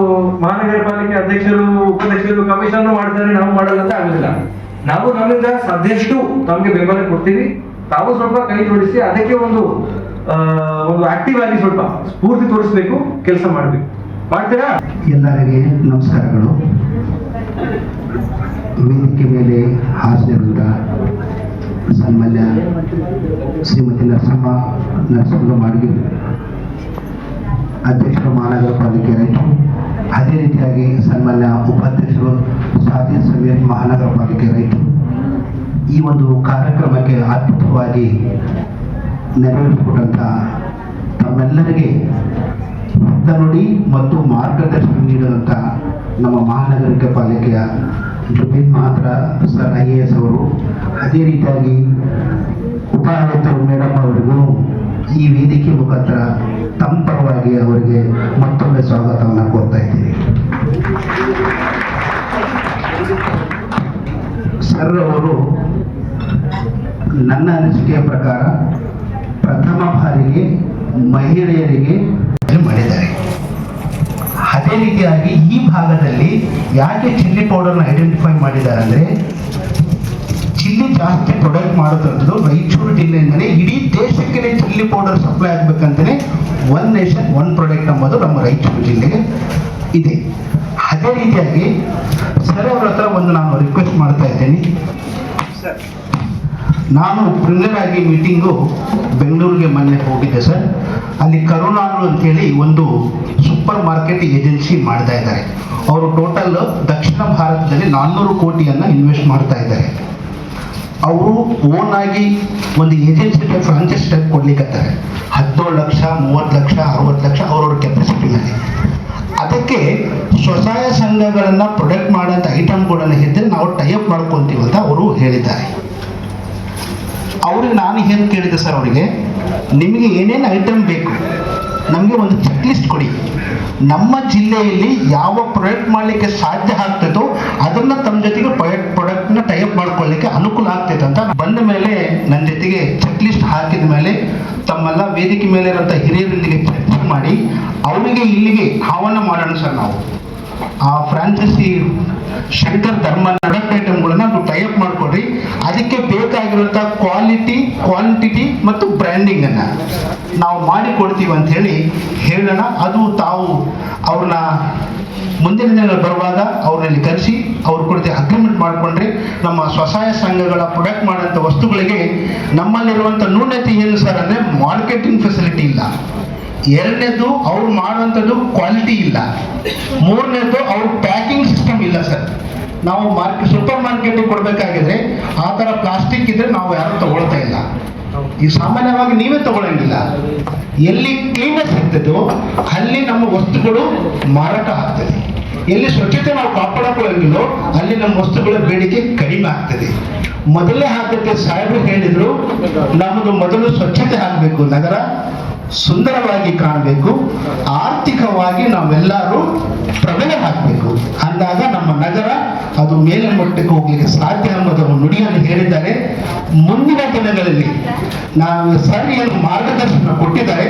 ಮಹಾನಗರ ಪಾಲಿಕೆ ಅಧ್ಯಕ್ಷರು, ಉಪಾಧ್ಯಕ್ಷರು, ಕಮಿಷನ್ ಮಾಡ್ತಾರೆ, ನಾವು ಮಾಡಲ್ಲ ಅಂತ ಆಗುದಿಲ್ಲ. ನಾವು ನಮ್ಮಿಂದ ಸಾಧ್ಯಷ್ಟು ನಮ್ಗೆ ಬೆಂಬಲ ಕೊಡ್ತೀವಿ. ತಾವು ಸ್ವಲ್ಪ ಕೈ ಜೋಡಿಸಿ ಅದಕ್ಕೆ ಒಂದು ಆಕ್ಟಿವ್ ಆಗಿ ಸ್ವಲ್ಪ ಸ್ಫೂರ್ತಿ ತೋರಿಸ್ಬೇಕು, ಕೆಲಸ ಮಾಡ್ಬೇಕು. ಮಾಡ್ತೀರಾ? ಎಲ್ಲರಿಗೆ ನಮಸ್ಕಾರಗಳು. ವೇದಿಕೆ ಮೇಲೆ ಹಾಜರಿರುವಂಥ ಸನ್ಮಾನ್ಯ ಶ್ರೀಮತಿ ನರಸಿಂಹ ಮಾಡ್ಗಿ ಅಧ್ಯಕ್ಷರು ಮಹಾನಗರ ಪಾಲಿಕೆ ರಾಯಚೂರು, ಅದೇ ರೀತಿಯಾಗಿ ಸನ್ಮಾನ್ಯ ಉಪಾಧ್ಯಕ್ಷರು ಸಾದಿಕ್ ಸಮೀರ್ ಮಹಾನಗರ ಪಾಲಿಕೆ ರಾಯಚೂರು, ಈ ಒಂದು ಕಾರ್ಯಕ್ರಮಕ್ಕೆ ಅದ್ಭುತವಾಗಿ ನೆರವೇರಿಸಿಕೊಟ್ಟಂಥ ತಮ್ಮೆಲ್ಲರಿಗೆ ನುಡಿ ಮತ್ತು ಮಾರ್ಗದರ್ಶನ ನೀಡಿದಂಥ ನಮ್ಮ ಮಹಾನಗರ ಪಾಲಿಕೆಯ ಜುಬಿನ್ ಮಾತ್ರ ಸರ್ IAS ಅವರು, ಅದೇ ರೀತಿಯಾಗಿ ಉಪಾಯುಕ್ತರು ಮೇಡಮ್ ಅವರಿಗೂ ಈ ವೇದಿಕೆ ಮುಖಾಂತರ ತಮ್ಮ ಪರವಾಗಿ ಅವರಿಗೆ ಮತ್ತೊಮ್ಮೆ ಸ್ವಾಗತವನ್ನು ಕೋರ್ತಾ ಇದ್ದೀನಿ. ಸರ್ ಅವರು ನನ್ನ ಅನಿಸಿಕೆಯ ಪ್ರಕಾರ ಪ್ರಥಮ ಬಾರಿಗೆ ಮಹಿಳೆಯರಿಗೆ ಮಾಡಿದ್ದಾರೆ. ಅದೇ ರೀತಿಯಾಗಿ ಈ ಭಾಗದಲ್ಲಿ ಯಾಕೆ ಚಿಲ್ಲಿ ಪೌಡರ್ನ ಐಡೆಂಟಿಫೈ ಮಾಡಿದ್ದಾರೆ ಅಂದರೆ, ಚಿಲ್ಲಿ ಜಾಸ್ತಿ ಪ್ರೊಡಕ್ಟ್ ಮಾಡೋದಂಥದ್ದು ರಾಯಚೂರು ಜಿಲ್ಲೆಯಿಂದಲೇ ಇಡೀ ದೇಶಕ್ಕೆ ಚಿಲ್ಲಿ ಪೌಡರ್ ಸಪ್ಲೈ ಆಗಬೇಕಂತಲೇ 1 ನೇಷನ್ 1 ಪ್ರಾಡಕ್ಟ್ ಎಂಬುದು ನಮ್ಮ ರಾಯಚೂರು ಜಿಲ್ಲೆಗೆ ಇದೆ. ಅದೇ ರೀತಿಯಾಗಿ ಸರ್ ಅವರ ಹತ್ರ ಒಂದು ನಾನು ರಿಕ್ವೆಸ್ಟ್ ಮಾಡ್ತಾ ಇದ್ದೀನಿ. ಸರ್, ನಾನು ಪ್ರಿಲಿಮಿನರಿ ಆಗಿ ಮೀಟಿಂಗು ಬೆಂಗಳೂರಿಗೆ ಮೊನ್ನೆ ಹೋಗಿದ್ದೆ ಸರ್. ಅಲ್ಲಿ ಕರುಣಾಳು ಅಂತೇಳಿ ಒಂದು ಸೂಪರ್ ಮಾರ್ಕೆಟ್ ಏಜೆನ್ಸಿ ಮಾಡ್ತಾ ಇದ್ದಾರೆ. ಅವರು ಟೋಟಲ್ ದಕ್ಷಿಣ ಭಾರತದಲ್ಲಿ 400 ಕೋಟಿಯನ್ನು ಇನ್ವೆಸ್ಟ್ ಮಾಡ್ತಾ ಇದ್ದಾರೆ. ಅವರು ಓನ್ ಆಗಿ ಒಂದು ಏಜೆನ್ಸಿ ಫ್ರಾಂಚೈಸ್ ಟೈಪ್ ಕೊಡ್ಲಿಕ್ಕತ್ತಾರೆ. 17 ಲಕ್ಷ, 30 ಲಕ್ಷ, 60 ಲಕ್ಷ ಅವ್ರವ್ರ ಕೆಪಾಸಿಟಿನಲ್ಲಿ. ಅದಕ್ಕೆ ಸ್ವಸಹಾಯ ಸಂಘಗಳನ್ನು ಪ್ರೊಡಕ್ಟ್ ಮಾಡೋಂಥ ಐಟಮ್ಗಳನ್ನು ಇದ್ದರೆ ನಾವು ಟೈಅಪ್ ಮಾಡ್ಕೊತೀವಿ ಅಂತ ಅವರು ಹೇಳಿದ್ದಾರೆ. ಅವ್ರಿಗೆ ನಾನು ಏನು ಕೇಳಿದೆ ಸರ್, ಅವರಿಗೆ ನಿಮಗೆ ಏನೇನು ಐಟಮ್ ಬೇಕು ನಮಗೆ ಒಂದು ಚೆಕ್ ಲಿಸ್ಟ್ ಕೊಡಿ. ನಮ್ಮ ಜಿಲ್ಲೆಯಲ್ಲಿ ಯಾವ ಪ್ರೊಡಕ್ಟ್ ಮಾಡಲಿಕ್ಕೆ ಸಾಧ್ಯ ಆಗ್ತದೋ ಅದನ್ನು ತಮ್ಮ ಜೊತೆಗೆ ಪ್ರಾಡಕ್ಟ್ನ ಟೈಅಪ್ ಮಾಡ್ಕೊಳ್ಳಿಕ್ಕೆ ಅನುಕೂಲ ಆಗ್ತೈತೆ ಅಂತ ಬಂದ ಮೇಲೆ ನನ್ನ ಜೊತೆಗೆ ಚೆಕ್ ಲಿಸ್ಟ್ ಹಾಕಿದ ಮೇಲೆ ತಮ್ಮೆಲ್ಲ ವೇದಿಕೆ ಮೇಲೆ ಇರೋಂಥ ಹಿರಿಯರೊಂದಿಗೆ ಚರ್ಚೆ ಮಾಡಿ ಅವರಿಗೆ ಇಲ್ಲಿಗೆ ಆಹ್ವಾನ ಮಾಡೋಣ ಸರ್. ನಾವು ಆ ಫ್ರಾಂಚೈಸಿ ಶಂಕರ್ ಧರ್ಮ ಪ್ರಾಡಕ್ಟ್ ಐಟಮ್ಗಳನ್ನ ನೀವು ಟೈಅಪ್ ಮಾಡ್ಕೊಡ್ರಿ. ಅದಕ್ಕೆ ಬೇಕಾಗಿರುವಂಥ ಕ್ವಾಂಟಿಟಿ ಮತ್ತು ಬ್ರ್ಯಾಂಡಿಂಗ್ ಅನ್ನ ನಾವು ಮಾಡಿ ಕೊಡ್ತೀವಿ ಅಂತ ಹೇಳೋಣ. ಅದು ತಾವು ಅವ್ರನ್ನ ಮುಂದಿನ ದಿನಗಳು ಬರುವಾಗ ಅವ್ರನ್ನಲ್ಲಿ ಕರೆಸಿ ಅವ್ರ ಕುರಿತು ಅಗ್ರಿಮೆಂಟ್ ಮಾಡಿಕೊಂಡ್ರೆ ನಮ್ಮ ಸ್ವಸಹಾಯ ಸಂಘಗಳ ಪ್ರೊಡಕ್ಟ್ ಮಾಡೋಂಥ ವಸ್ತುಗಳಿಗೆ ನಮ್ಮಲ್ಲಿರುವಂಥ ನ್ಯೂನತೆ ಏನು ಸರ್ ಅಂದರೆ ಮಾರ್ಕೆಟಿಂಗ್ ಫೆಸಿಲಿಟಿ ಇಲ್ಲ. ಎರಡನೇದು ಅವ್ರು ಮಾಡುವಂಥದ್ದು ಕ್ವಾಲಿಟಿ ಇಲ್ಲ. ಮೂರನೇದು ಅವ್ರ ಪ್ಯಾಕಿಂಗ್ ಸಿಸ್ಟಮ್ ಇಲ್ಲ ಸರ್. ನಾವು ಸೂಪರ್ ಮಾರ್ಕೆಟಿಗೆ ಕೊಡಬೇಕಾಗಿದ್ರೆ ಆ ಥರ ಪ್ಲಾಸ್ಟಿಕ್ ಇದ್ರೆ ನಾವು ಯಾರು ತಗೊಳ್ತಾ ಇಲ್ಲ. ಈ ಸಾಮಾನ್ಯವಾಗಿ ನೀವೇ ತಗೊಳ್ಳಂಗಿಲ್ಲ. ಎಲ್ಲಿ ಕ್ಲೀನೆಸ್ ಇರ್ತದೋ ಅಲ್ಲಿ ನಮ್ಮ ವಸ್ತುಗಳು ಮಾರಾಟ ಆಗ್ತದೆ. ಎಲ್ಲಿ ಸ್ವಚ್ಛತೆ ನಾವು ಕಾಪಾಡಿಕೊಳ್ಳಂಗಿಲ್ಲೋ ಅಲ್ಲಿ ನಮ್ಮ ವಸ್ತುಗಳ ಬೇಡಿಕೆ ಕಡಿಮೆ ಆಗ್ತದೆ. ಮೊದಲನೇ ಆದ್ಯತೆ ಸಾಹೇಬರು ಹೇಳಿದ್ರು, ನಮ್ಮದು ಮೊದಲು ಸ್ವಚ್ಛತೆ ಆಗಬೇಕು, ನಗರ ಸುಂದರವಾಗಿ ಕಾಣಬೇಕು, ಆರ್ಥಿಕವಾಗಿ ನಾವೆಲ್ಲರೂ ಪ್ರಬಲ ಆಗಬೇಕು. ಅಂದಾಗ ನಮ್ಮ ನಗರ ಅದು ಮೇಲೆ ಮಟ್ಟಕ್ಕೆ ಹೋಗ್ಲಿಕ್ಕೆ ಸಾಧ್ಯ ಅನ್ನೋದು ನುಡಿಯನ್ನು ಹೇಳಿದ್ದಾರೆ. ಮುಂದಿನ ದಿನಗಳಲ್ಲಿ ನಾವು ಸರಿಯನ್ನು ಮಾರ್ಗದರ್ಶನ ಕೊಟ್ಟಿದ್ದಾರೆ.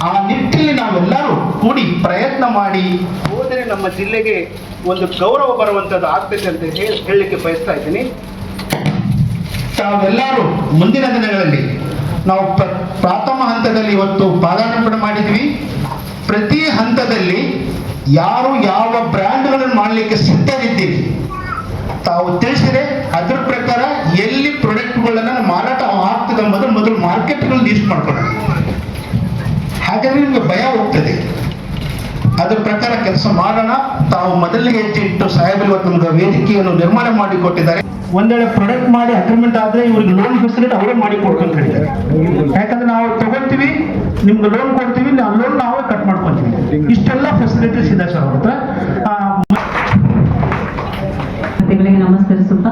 ಆ ನಿಟ್ಟಿನಲ್ಲಿ ನಾವೆಲ್ಲರೂ ಕೂಡಿ ಪ್ರಯತ್ನ ಮಾಡಿ ಹೋದರೆ ನಮ್ಮ ಜಿಲ್ಲೆಗೆ ಒಂದು ಗೌರವ ಬರುವಂಥದ್ದು ಆಗ್ತದೆ ಅಂತ ಹೇಳಲಿಕ್ಕೆ ಬಯಸ್ತಾ ಇದ್ದೀನಿ. ತಾವೆಲ್ಲರೂ ಮುಂದಿನ ದಿನಗಳಲ್ಲಿ ನಾವು ಪ್ರಾಥಮ ಹಂತದಲ್ಲಿ ಇವತ್ತು ಪಾದಾರ್ಪಣೆ ಮಾಡಿದ್ವಿ. ಪ್ರತಿ ಹಂತದಲ್ಲಿ ಯಾರು ಯಾವ ಬ್ರ್ಯಾಂಡ್ಗಳನ್ನು ಮಾಡಲಿಕ್ಕೆ ಸಿದ್ಧರಿದ್ದೀವಿ ತಾವು ತಿಳಿಸಿದರೆ ಅದ್ರ ಪ್ರಕಾರ ಎಲ್ಲಿ ಪ್ರಾಡಕ್ಟ್ಗಳನ್ನು ಮಾರಾಟ ಆಗ್ತದೆ ಎಂಬುದು ಮೊದಲು ಮಾರ್ಕೆಟ್ಗಳು ಲೀಸ್ಟ್ ಮಾಡ್ಕೊಳ್ಳೋಣ. ಹಾಗಾದ್ರೆ ನಿಮಗೆ ಭಯ ಹೋಗ್ತದೆ. ಅದ್ರ ಪ್ರಕಾರ ಕೆಲಸ ಮಾಡೋಣ. ತಾವು ಮೊದಲನೇ ಹೆಜ್ಜೆ ಇಟ್ಟು ಸಾಹೇಬರು ಇವತ್ತು ನಮ್ಗೆ ವೇದಿಕೆಯನ್ನು ನಿರ್ಮಾಣ ಮಾಡಿ ಕೊಟ್ಟಿದ್ದಾರೆ. ಒಂದೇಳೆ ಪ್ರಾಡಕ್ಟ್ ಮಾಡಿ ಅಗ್ರಿಮೆಂಟ್ ಆದ್ರೆ ಇವ್ರಿಗೆ ಲೋನ್ ಫೆಸಿಲಿಟಿ ಅವರೇ ಮಾಡಿ ಕೊಡ್ಕೊಂಡು ಹೇಳಿದ್ದಾರೆ. ಯಾಕಂದ್ರೆ ನಾವು ತಗೊಳ್ತೀವಿ, ನಿಮ್ಗೆ ಲೋನ್ ಕೊಡ್ತೀವಿ, ಲೋನ್ ನಾವೇ ಕಟ್ ಮಾಡ್ಕೊತೀವಿ. ಇಷ್ಟೆಲ್ಲ ಫೆಸಿಲಿಟೀಸ್ ಇದೆ ಸರ್ ಅವ್ರ ಹತ್ರ. ನಮಸ್ಕರಿಸುತ್ತಾ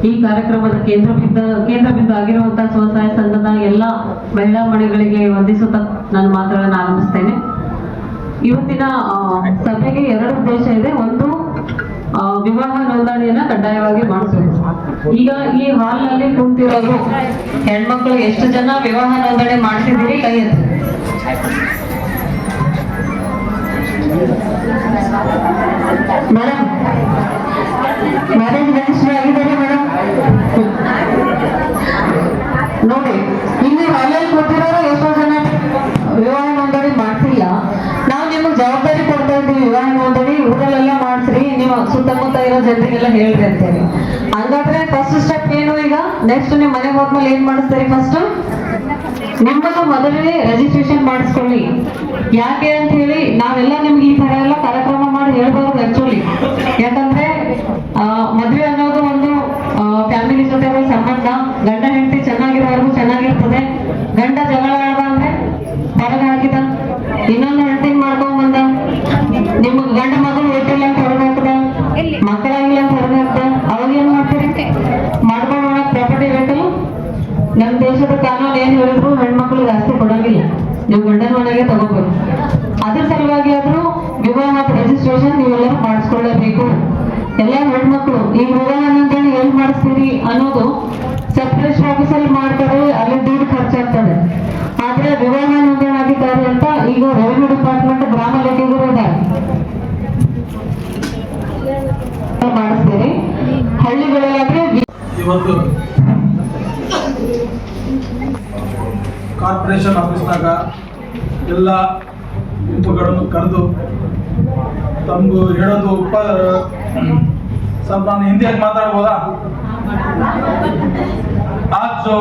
ಈ ಕಾರ್ಯಕ್ರಮದ ಕೇಂದ್ರ ಬಿಂದು ಆಗಿರುವಂತಹ ಸ್ವಸಹಾಯ ಸಂಘದ ಎಲ್ಲ ಮಹಿಳಾ ಮಣಿಗಳಿಗೆ ವಂದಿಸುತ್ತಾ ನಾನು ಮಾತುಗಳನ್ನು ಆರಂಭಿಸ್ತೇನೆ. ಇವತ್ತಿನ ಸಭೆಗೆ ಎರಡು ಉದ್ದೇಶ ಇದೆ. ಒಂದು, ವಿವಾಹ ನೋಂದಣಿಯನ್ನ ಕಡ್ಡಾಯವಾಗಿ ಮಾಡಿಸೋದು. ಈಗ ಈ ಹಾಲ್ ನಲ್ಲಿ ಕುಂತಿರೋರು ಹೆಣ್ಮಕ್ಳು ಎಷ್ಟು ಜನ ವಿವಾಹ ನೋಂದಣಿ ಮಾಡಿಸಿದಿರಿ? ಕೈ ಎತ್ತಿ. ಮೇಡಮ್, ಮ್ಯಾರೇಜ್ ರಿಜಿಸ್ಟರ್ ಆಗಿದ್ದಾರೆ ಮೇಡಮ್. ನೋಡಿ, ಇಲ್ಲಿ ಹಾಲಲ್ಲಿ ಕೂತಿರೋರು ಎಷ್ಟೋ ಜನ ವಿವಾಹ ನೋಂದಣಿ ಮಾಡ್ತಿಲ್ಲ. ನಾವು ನಿಮಗೆ ಜವಾಬ್ದಾರಿ ಕೊಡ್ತಾ ಇದ್ದೀವಿ, ವಿವಾಹ ನೋಂದಣಿ ಊರಲ್ಲೆಲ್ಲ ಮಾಡಿಸ್ರಿ, ನೀವು ಸುತ್ತಮುತ್ತ ಇರೋ ಜನರಿಗೆಲ್ಲ ಹೇಳ್ರಿ ಅಂತೇಳಿ. ಹಂಗಾದ್ರೆ ಫಸ್ಟ್ ಸ್ಟೆಪ್ ಏನು? ಈಗ ನೆಕ್ಸ್ಟ್ ನೀವು ಮನೆಗೆ ಹೋದ್ಮೇಲೆ ಏನ್ ಮಾಡಿಸ್ತೀರಿ? ಫಸ್ಟ್ ನಿಮ್ಮನ್ನು ಮೊದಲೇ ರಿಜಿಸ್ಟ್ರೇಷನ್ ಮಾಡಿಸ್ಕೊಳ್ಳಿ. ಯಾಕೆ ಅಂತ ಹೇಳಿ ನಾವೆಲ್ಲ ನಿಮ್ಗೆ ಈ ತರ ಎಲ್ಲ ಕಾರ್ಯಕ್ರಮ ಮಾಡಿ ಹೇಳ್ಬಾರ್ದು ಆಕ್ಚುಲಿ. ಯಾಕಂದ್ರೆ ಮದುವೆ ಅನ್ನೋದು ಒಂದು ಫ್ಯಾಮಿಲಿ ಜೊತೆ ಸಂಬಂಧ. ಗಂಡ ಹೆಂಡತಿ ಚೆನ್ನಾಗಿರೋವರೆಗೂ ಚೆನ್ನಾಗಿರ್ತದೆ. ಗಂಡ ಜಗಳ ಆಡ್ದ ಅಂದ್ರೆ ಹೊರಗೆ ಹಾಕಿದ, ಇನ್ನೊಂದು ಹೆಂಡತಿ ಮಾಡ್ಕೊಂಡ್ ಬಂದ, ನಿಮ್ಗೆ ಗಂಡ ಮಗಳು ಒಟ್ಟಿಲ್ಲ ಅಂತ ಹೊರಗಾಕ್ದ, ಮಕ್ಕಳಾಗಿಲ್ಲ ಅಂತ ಹೊರಗಾಕ್ದ, ಅವಾಗ ಏನ್ ಮಾಡ್ತೀರಿ? ಮಾಡ್ಕೊಂಡು ಮಾಡಕ್ ಪ್ರಾಪರ್ಟಿ ಬೇಕಲ್ಲ. ನಮ್ಮ ದೇಶದ ಕಾನೂನು ಏನ್ ಹೇಳಿದ್ರು ಹೆಣ್ಮಕ್ಳಿಗೆ ಆಸ್ತಿ ಕೊಡಂಗಿಲ್ಲ, ನೀವು ಗಂಡನ ಮನೆಗೆ ತಗೋಬೇಕು. ಅದ್ರ ಸಲುವಾಗಿ ಆದ್ರೂ ವಿವಾಹ ರಿಜಿಸ್ಟ್ರೇಷನ್ ನೀವೆಲ್ಲರೂ ಮಾಡಿಸ್ಕೊಳ್ಳೇಬೇಕು. ಎಲ್ಲ ಹೆಣ್ಮಕ್ಳು ಈ ವಿವಾಹ ನೋಂದಣಿ ಎಲ್ಲಿ ಮಾಡಿಸ್ತೀರಿ ಅನ್ನೋದು ಸಬ್ ಆಫೀಸಲ್ಲಿ ಮಾಡ್ತಾರೆ, ಅಲ್ಲಿ ದುಡ್ಡು ಖರ್ಚಾಗ್ತದೆ. ಆದ್ರೆ ವಿವಾಹ ನೋಂದಣಾಧಿಕಾರಿ ಅಂತ ಈಗ ರೆವಿನ್ಯೂ ಡಿಪಾರ್ಟ್ಮೆಂಟ್ ಗ್ರಾಮ ಲೆಕ್ಕಿಗರು ಇದ್ದಾರೆ, ಮಾಡಿಸ್ತೀರಿ. ಹಳ್ಳಿಗಳಲ್ಲಾದ್ರೆ ಇವತ್ತು ಕಾರ್ಪೊರೇಷನ್ ಆಫೀಸ್ನಾಗ ಎಲ್ಲ ಗುಂಪುಗಳನ್ನು ಕರೆದು ತಮಗೂ ಹೇಳೋದು ಸ್ವಲ್ಪ ನಾನು ಹಿಂದಿಯಾಗಿ ಮಾತಾಡ್ಬೋದಾ? आज जो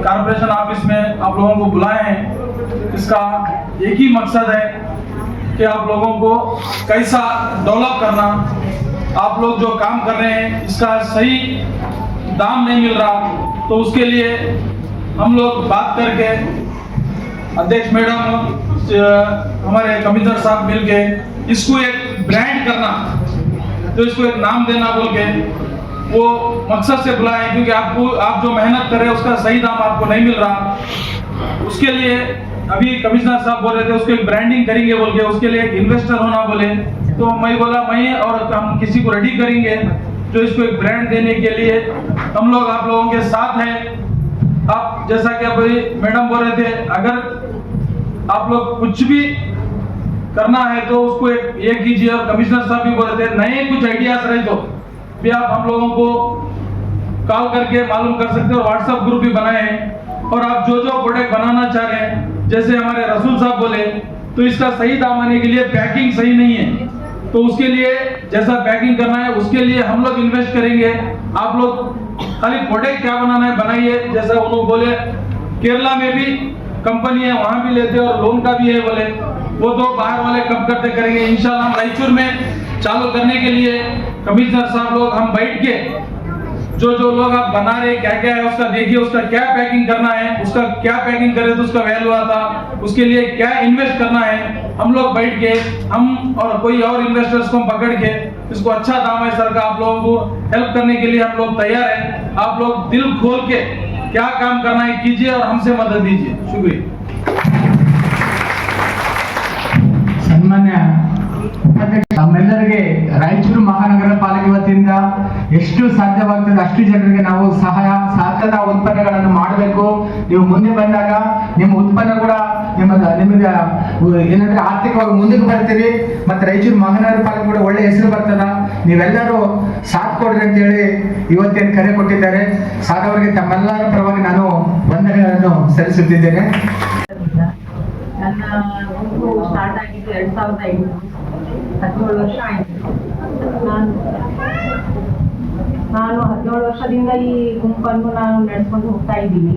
कारपोरेशन ऑफिस में आप लोगों को बुलाए हैं, इसका एक ही मकसद है कि आप लोगों को कैसा डेवलप करना, आप लोग जो काम कर रहे हैं इसका सही दाम नहीं मिल रहा, तो उसके लिए हम लोग बात करके अध्यक्ष मैडम हमारे कमिश्नर साहब मिलके इसको एक ब्रांड करना, तो इसको एक नाम देना बोल के वो मकसद से बुलाए, क्योंकि आप जो मेहनत कर रहे हैं उसका सही दाम आपको नहीं मिल रहा। उसके लिए अभी कमिश्नर साहब बोल रहे थे उसको एक ब्रांडिंग करेंगे बोल के, उसके लिए एक इन्वेस्टर होना बोले, तो मैं बोला मैं और हम किसी को रेडी करेंगे जो इसको एक ब्रांड देने के लिए हम लोग आप लोगों के साथ हैं। आप जैसा कि अभी मैडम बोल रहे थे, अगर आप लोग कुछ भी करना है तो उसको ये कीजिए। और कमिश्नर साहब भी बोल रहे थे नए कुछ आइडियाज रहे तो भी आप हम लोगों को कॉल करके मालूम कर सकते हैं। और व्हाट्सएप ग्रुप भी बनाए हैं। और आप जो जो प्रोडक्ट बनाना चाह रहे हैं, जैसे हमारे रसूल साहब बोले, तो इसका सही दाम आने के लिए पैकिंग सही नहीं है, तो उसके लिए जैसा पैकिंग करना है उसके लिए हम लोग इन्वेस्ट करेंगे। आप लोग खाली प्रोडक्ट क्या बनाना है बनाइए। जैसा उन्होंने बोले केरला में भी कंपनी है, वहां भी लेते हैं और लोन का भी है बोले, वो तो बाहर वाले कब करते करेंगे। इंशाल्लाह हम रायचूर में चालू करने के लिए कमिश्नर साहब लोग हम बैठ के जो जो लोग आप बना रहे क्या क्या है उसका देखिए, उसका क्या पैकिंग करना है, उसका क्या पैकिंग करे तो उसका वैल्यू आता, उसके लिए क्या इन्वेस्ट करना है। हम लोग बैठ के हम और कोई और इन्वेस्टर्स को पकड़ के इसको अच्छा दाम है सर का आप लोगों को हेल्प करने के लिए हम लोग तैयार हैं। आप लोग दिल खोल के क्या काम करना है कीजिए और हमसे मदद दीजिए। शुक्रिया। ಸನ್ಮಾನ್ಯ ಉಪಾಧ್ಯಕ್ಷ, ನಮ್ಮೆಲ್ಲರಿಗೆ ರಾಯಚೂರು ಮಹಾನಗರ ಪಾಲಿಕೆ ವತಿಯಿಂದ ಎಷ್ಟು ಸಾಧ್ಯವಾಗ್ತದೆ ಅಷ್ಟು ಜನರಿಗೆ ನಾವು ಸಹಕಾರದ ಉತ್ಪನ್ನಗಳನ್ನು ಮಾಡಬೇಕು. ನೀವು ಮುಂದೆ ಬಂದಾಗ ನಿಮ್ಮ ಉತ್ಪನ್ನ ಕೂಡ ನಿಮಗೆ ಏನಂದ್ರೆ ಆರ್ಥಿಕವಾಗಿ ಮುಂದಕ್ಕೆ ಬರ್ತೀರಿ, ಮತ್ತೆ ರಾಯಚೂರು ಮಹಾನಗರ ಪಾಲಿಕೆ ಕೂಡ ಒಳ್ಳೆ ಹೆಸರು ಬರ್ತದ. ನೀವೆಲ್ಲರೂ ಸಾಥ್ ಕೊಡ್ರಿ ಅಂತ ಹೇಳಿ ಇವತ್ತೇನು ಕರೆ ಕೊಟ್ಟಿದ್ದಾರೆ. ಸಾರ್ ಅವರಿಗೆ ತಮ್ಮೆಲ್ಲರ ಪರವಾಗಿ ನಾನು ವಂದನೆಗಳನ್ನು ಸಲ್ಲಿಸುತ್ತಿದ್ದೇನೆ. ನನ್ನ ಗುಂಪು ಸ್ಟಾರ್ಟ್ ಆಗಿದ್ದು 2005, 17 ವರ್ಷ ಆಯಿತು. ನಾನು 17 ವರ್ಷದಿಂದ ಈ ಗುಂಪನ್ನು ನಾನು ನಡೆಸ್ಕೊಂಡು ಹೋಗ್ತಾ ಇದ್ದೀನಿ.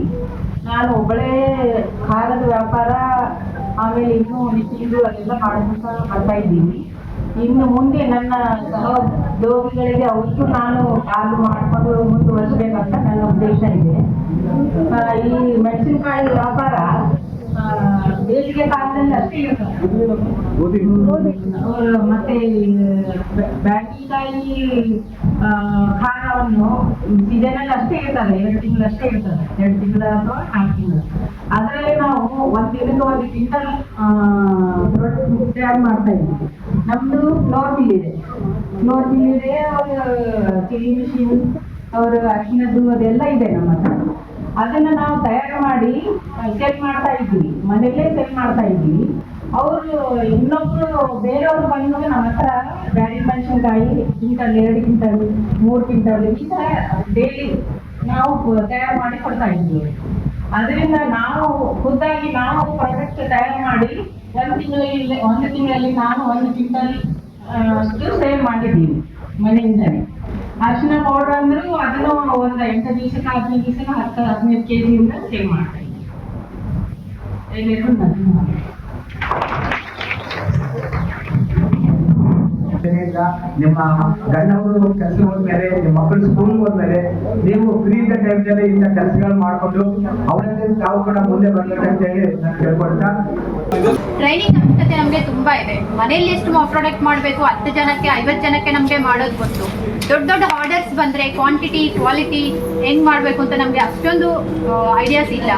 ನಾನು ಒಬ್ಬಳೇ ಖಾರದ ವ್ಯಾಪಾರ, ಆಮೇಲೆ ಇನ್ನೂ ನಿಟ್ಟಿಂದು ಅದೆಲ್ಲ ಮಾಡ್ತಾ ಬರ್ತಾ ಇದ್ದೀನಿ. ಇನ್ನು ಮುಂದೆ ನನ್ನ ಸಹೋದ್ಯೋಗಿಗಳಿಗೆ ಅವಷ್ಟು ನಾನು ಕಾಲು ಮಾಡಿಕೊಂಡು ಮುಂದುವರಿಸಬೇಕಂತ ನನ್ನ ಉದ್ದೇಶ ಇದೆ. ಈ ಮೆಣಸಿನಕಾಯಿ ವ್ಯಾಪಾರ ಬೇಸಿಗೆ ಕಾಲದಲ್ಲಿ ಅಷ್ಟೇ ಇರ್ತದೆ, ಮತ್ತೆ ಬ್ಯಾಟಿಕಾಯಿ ಖಾರವನ್ನು ಸೀಸನಲ್ಲಿ ಅಷ್ಟೇ ಇರ್ತದೆ, 2 ತಿಂಗಳು ಅಷ್ಟೇ ಇರ್ತದೆ, 2 ತಿಂಗಳ ಅಥವಾ 4 ತಿಂಗಳು. ಅದರಲ್ಲಿ ನಾವು 1 ತಿಂಗಳಿಗೆ 1 ಕ್ವಿಂಟಲ್ ತಯಾರು ಮಾಡ್ತಾ ಇದ್ದೀವಿ. ನಮ್ದು ಫ್ಲೋರ್ ಮಿಲ್ ಇದೆ, ಚಿಲ್ಲಿ ಮಿಷಿನ್, ಅವ್ರ ಅರಿಶಿನದ್ದು ಅದೆಲ್ಲ ಇದೆ ನಮ್ಮ ಹತ್ರ. ಅದನ್ನ ನಾವು ತಯಾರು ಮಾಡಿ ಸೆಲ್ ಮಾಡ್ತಾ ಇದ್ದೀವಿ, ಮನೆಯಲ್ಲೇ ಸೆಲ್ ಮಾಡ್ತಾ ಇದ್ದೀವಿ. ಅವರು ಇನ್ನೊಬ್ರು ಬೇರೆಯವ್ರು ಬಂದಾಗ ನಮ್ಮ ಹತ್ರ ಬ್ಯಾಡಿ ಮೆಣಸಿನಕಾಯಿ ಕ್ವಿಂಟಲ್, 2 ಕ್ವಿಂಟಲ್, 3 ಕ್ವಿಂಟಲ್ ಈ ಥರ ಡೈಲಿ ನಾವು ತಯಾರು ಮಾಡಿ ಕೊಡ್ತಾ ಇದ್ದೀವಿ. ಅದರಿಂದ ನಾವು ಖುದ್ದಾಗಿ ನಾವು ಪ್ರಾಡಕ್ಟ್ ತಯಾರು ಮಾಡಿ 1 ತಿಂಗಳಲ್ಲಿ ನಾನು 1 ಕ್ವಿಂಟಲ್ ಅಷ್ಟು ಸೇಲ್ ಮಾಡಿದ್ದೀವಿ ಮನೆಯಿಂದಲೇ. ಅರಿಶಿನ ಪೌಡರ್ ಅಂದ್ರೂ ಅದನ್ನು ಒಂದು 8 ದಿವಸಕ್ಕೆ 15 ದಿವಸಕ್ಕೆ 10-15 ಕೆಜಿಯಿಂದ ಸೇಲ್ ಮಾಡ್ತಾ ಇದ್ದೀವಿ. ನಿಮ್ಮ ಗಂಡವರು ಕೆಲಸ ಹೋದ್ಮೇಲೆ, ನಿಮ್ಮ ಮಕ್ಕಳು ಸ್ಕೂಲ್ ಹೋದ್ಮೇಲೆ ನೀವು ಫ್ರೀ ಇದ್ದ ಟೈಮ್ನಲ್ಲಿ ಇಂಥ ಕೆಲಸಗಳು ಮಾಡಿಕೊಂಡು ಅವರಲ್ಲಿ ತಾವು ಕೂಡ ಮುಂದೆ ಬರ್ಬೇಕು ಅಂತ ಹೇಳಿ ನಾನು ಕೇಳ್ಕೊಳ್ತಾ, ಟ್ರೈನಿಂಗ್ ಅವಶ್ಯಕತೆ ನಮಗೆ ತುಂಬಾ ಇದೆ. ಮನೆಯಲ್ಲಿ ಎಷ್ಟು ಪ್ರಾಡಕ್ಟ್ ಮಾಡಬೇಕು, 10 ಜನಕ್ಕೆ 50 ಜನಕ್ಕೆ ನಮಗೆ ಮಾಡೋದು ಗೊತ್ತು. ದೊಡ್ಡ ದೊಡ್ಡ ಆರ್ಡರ್ಸ್ ಬಂದ್ರೆ ಕ್ವಾಂಟಿಟಿ ಕ್ವಾಲಿಟಿ ಹೆಂಗ್ ಮಾಡಬೇಕು ಅಂತ ನಮಗೆ ಅಷ್ಟೊಂದು ಐಡಿಯಾಸ್ ಇಲ್ಲ.